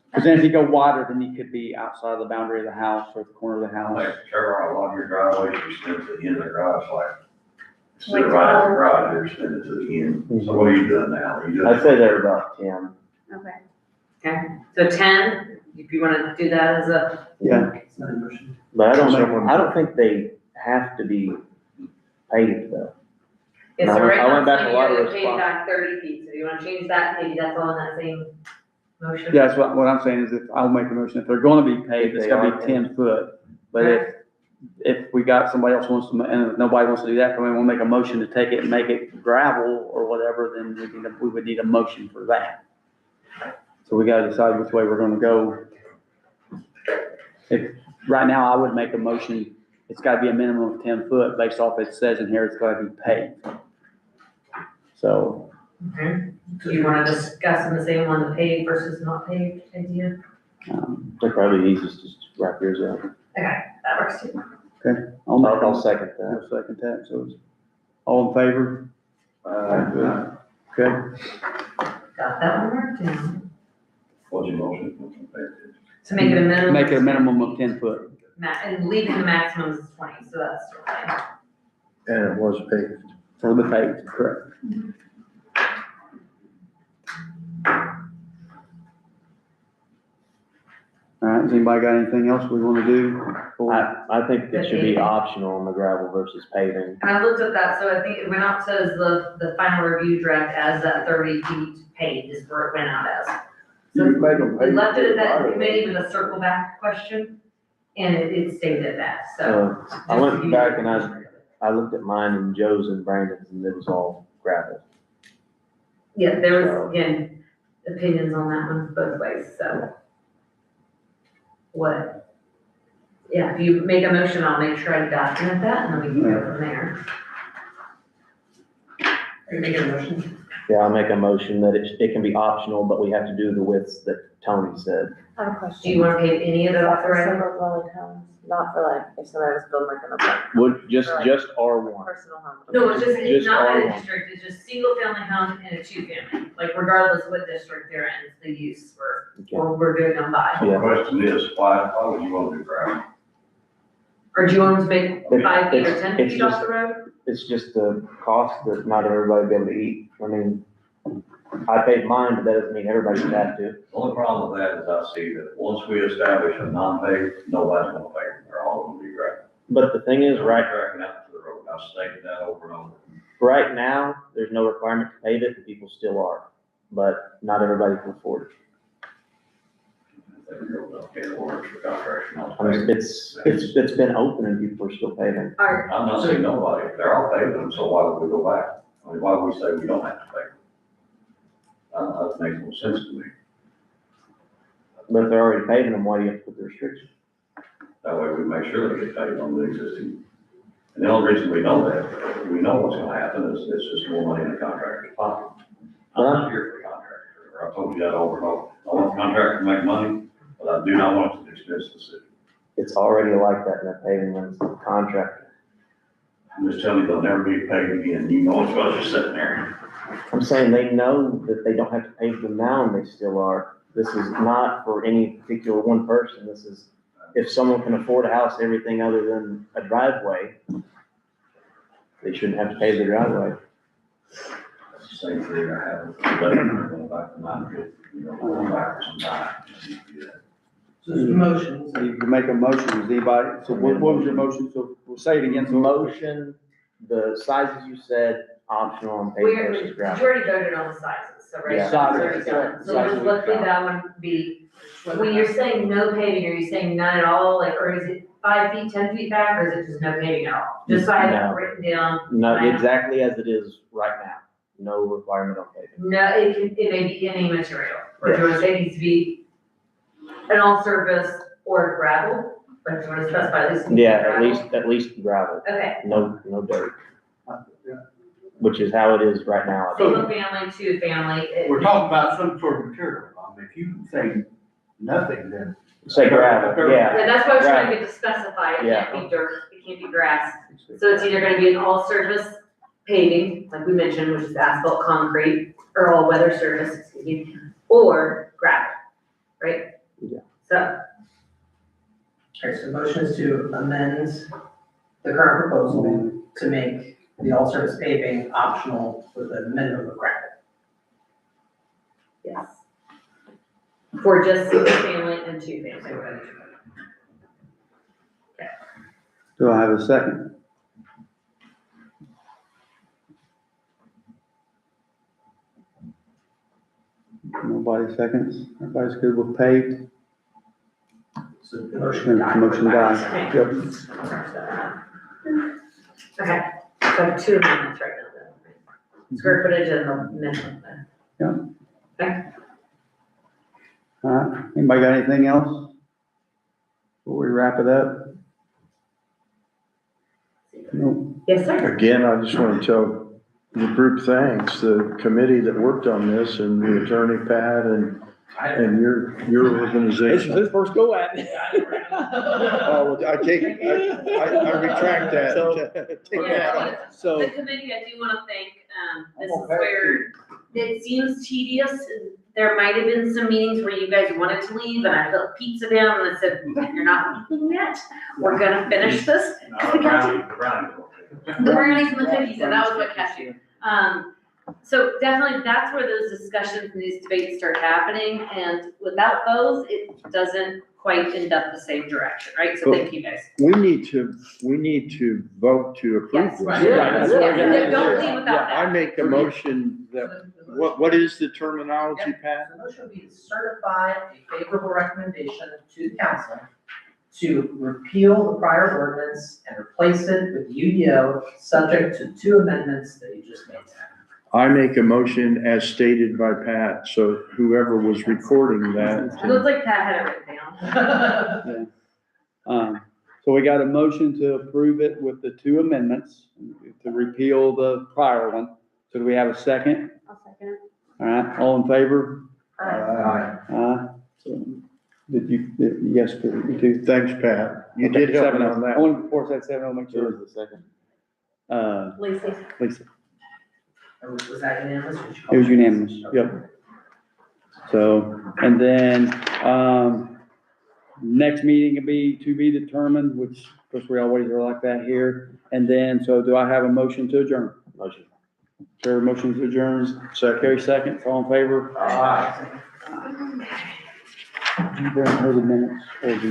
Because then if you go wider, then you could be outside of the boundary of the house or the corner of the house. Like, Trevor, a lot of your driveways, you extend to the end of the garage, like, instead of right at the garage, you're extended to the end. So what are you doing now? Are you doing? I'd say they're about 10. Okay. Okay, so 10, if you wanna do that as a, Yeah, But I don't think they have to be paved though. it's I right went now, back saying a lot you're of gonna pay response. back 30 feet, so you wanna change that, maybe that's all in that same motion? yeah, that's what I'm saying is if, I'll make a motion, if they're gonna be paved, it's gotta be 10 foot. But if we got somebody else wants to, and if nobody wants to do that, then we wanna make a motion to take it and make it gravel or whatever, then we would need a motion for that. So we gotta decide which way we're gonna go. If, right now, I would make a motion, it's gotta be a minimum of 10 foot based off it says in here, it's gotta be paved. So, Okay, do you wanna discuss in the same one, the paved versus not paved idea? They're probably easiest to just wrap yours up. Okay, that works too. I'll second that. I'll second that, so it's all in favor? Okay, Got that one marked down. What's your motion? To make it a minimum. make it a minimum of 10 foot. And leaving the maximum is 20, so that's still fine. And it was paved. For the paved, correct. All right, has anybody got anything else we wanna do? I think it should be optional on the gravel versus paving. And I looked at that, so I think it went out to as the final review draft as that 30 feet paved is where it went out as. So You make them we pay left it at for that the committee with a circle back question, and it stayed at that, so. I went back and I looked at mine and Joe's and Brandon's and it was all gravel. Yeah, there was, again, opinions on that one both ways, so. What? Yeah, if you make a motion, I'll make sure I document that, and then we can go from there. Are you making a motion? Yeah, I'll make a motion that it can be optional, but we have to do the widths that Tony said. I have a Do question. you wanna pay any of it off For already? single dwelling homes, not for like, if somebody was building like an apartment, Would, just R1. personal home. No, it's just, it's Just not by the R1. district, it's just single family home and a two family, like regardless of what district they're in, it's the use we're doing them by. So the question is, why would you want to do gravel? Or do you want them to make 5 feet or It's- 10 it's feet off just- the road? It's just the cost that not everybody will be able to eat. I mean, I paid mine, but that doesn't mean everybody should have to. The only problem with that is I see that once we establish a non-paved, nobody's gonna pave it, they're all gonna be gravel. But the thing is, right, Tracking out to the road, I've stated that over and over. right now, there's no requirement to pave it, and people still are. But not everybody can afford it. I mean, it's been open and people are still paving. Alright, I'm not saying nobody, they're all paving them, so why would we go back? I mean, why would we say we don't have to pave them? That makes no sense to me. But if they're already paving them, why do you have to put the restriction? That way we make sure they get paid on the existing. And the only reason we know that, we know what's gonna happen is it's just more money in the contractor's pocket. I'm not here for the contractor, I've told you that over and over. I want the contractor to make money, but I do not want it to expense the city. It's already like that in the paving when it's a contractor. I'm just telling you, they'll never be paid again, you know, it's just sitting there. I'm saying they know that they don't have to pave them now and they still are. This is not for any particular one person. This is, if someone can afford a house, everything other than a driveway, they shouldn't have to pave their driveway. That's the same thing I have, but I'm going back to 950, you know, going back some time. So there's a motion. So you can make a motion, is anybody, so what was your motion? So we'll say it again. So Motion, the sizes you said, optional on paving versus You gravel. already voted on the sizes, so right? Yeah. That's already done. So Sizes. just let that one be, when you're saying no paving, are you saying none at all, like, or is it 5 feet, 10 feet back, or is it just no paving at all? Just so I have No. it written down. No, exactly as it is right now. No requirement on paving. No, it may be any material, or do you wanna say it needs to be an all-surface or gravel? Or do you wanna specify at least? Yeah, gravel? at least gravel, Okay, no dirt. Which is how it is right now. single family, two family. We're talking about some sort of material. If you say nothing, then. Say gravel, yeah. Yeah, that's why I was trying to get to specify, it Yeah. can't be dirt, it can't be grass. So it's either gonna be an all-surface paving, like we mentioned, which is asphalt, concrete, or all-weather surface, excuse me, or gravel, right? Yeah. So, Okay, so the motion is to amend the current proposal to make the all-surface paving optional with a minimum of gravel. yes. For just single family and two family. do I have a second? Nobody seconds? Everybody's good with paved? So the motion died. Motion dies. Yep. Okay, so I have two amendments right now then. Square footage and the minimum then. All right, anybody got anything else? Before we wrap it up? No. Yes, sir. Again, I just want to tell the group thanks, the committee that worked on this and the attorney Pat and your organization. His first go at it. Oh, I retract that. Take that off. So, The committee, I do wanna thank, this is where it seems tedious. There might have been some meetings where you guys wanted to leave and I put pizza down and I said, you're not leaving yet. We're gonna finish this. The brownie. The brownies and the cookies, and that was what kept you. So definitely, that's where those discussions and these debates start happening, and without those, it doesn't quite end up the same direction, right? So thank you guys. We need to vote to approve Yes, this. right. Yes, yes, don't leave without I that. make a motion that, what is the terminology, Pat? The motion would be to certify a favorable recommendation to the council to repeal the prior ordinance and replace it with UDO, subject to two amendments that you just made. I make a motion as stated by Pat, so whoever was recording that. It looks like Pat had it written down. so we got a motion to approve it with the two amendments, to repeal the prior one. So do we have a second? I'll second it. All right, all in favor? Aye. So did you, yes, you too? Thanks, Pat. You did help me on I that. wanted, before I said seven, I'll make sure. the second? Lacey. Lisa, Was that unanimous? Or did you call it was it? unanimous, Okay. yep. So, and then, next meeting will be to be determined, which, of course, we always are like that here. And then, so do I have a motion to adjourn? Motion. Sure, motion to adjourn, Carrie seconds, all in favor? Aye. You bring her the minutes, or do you?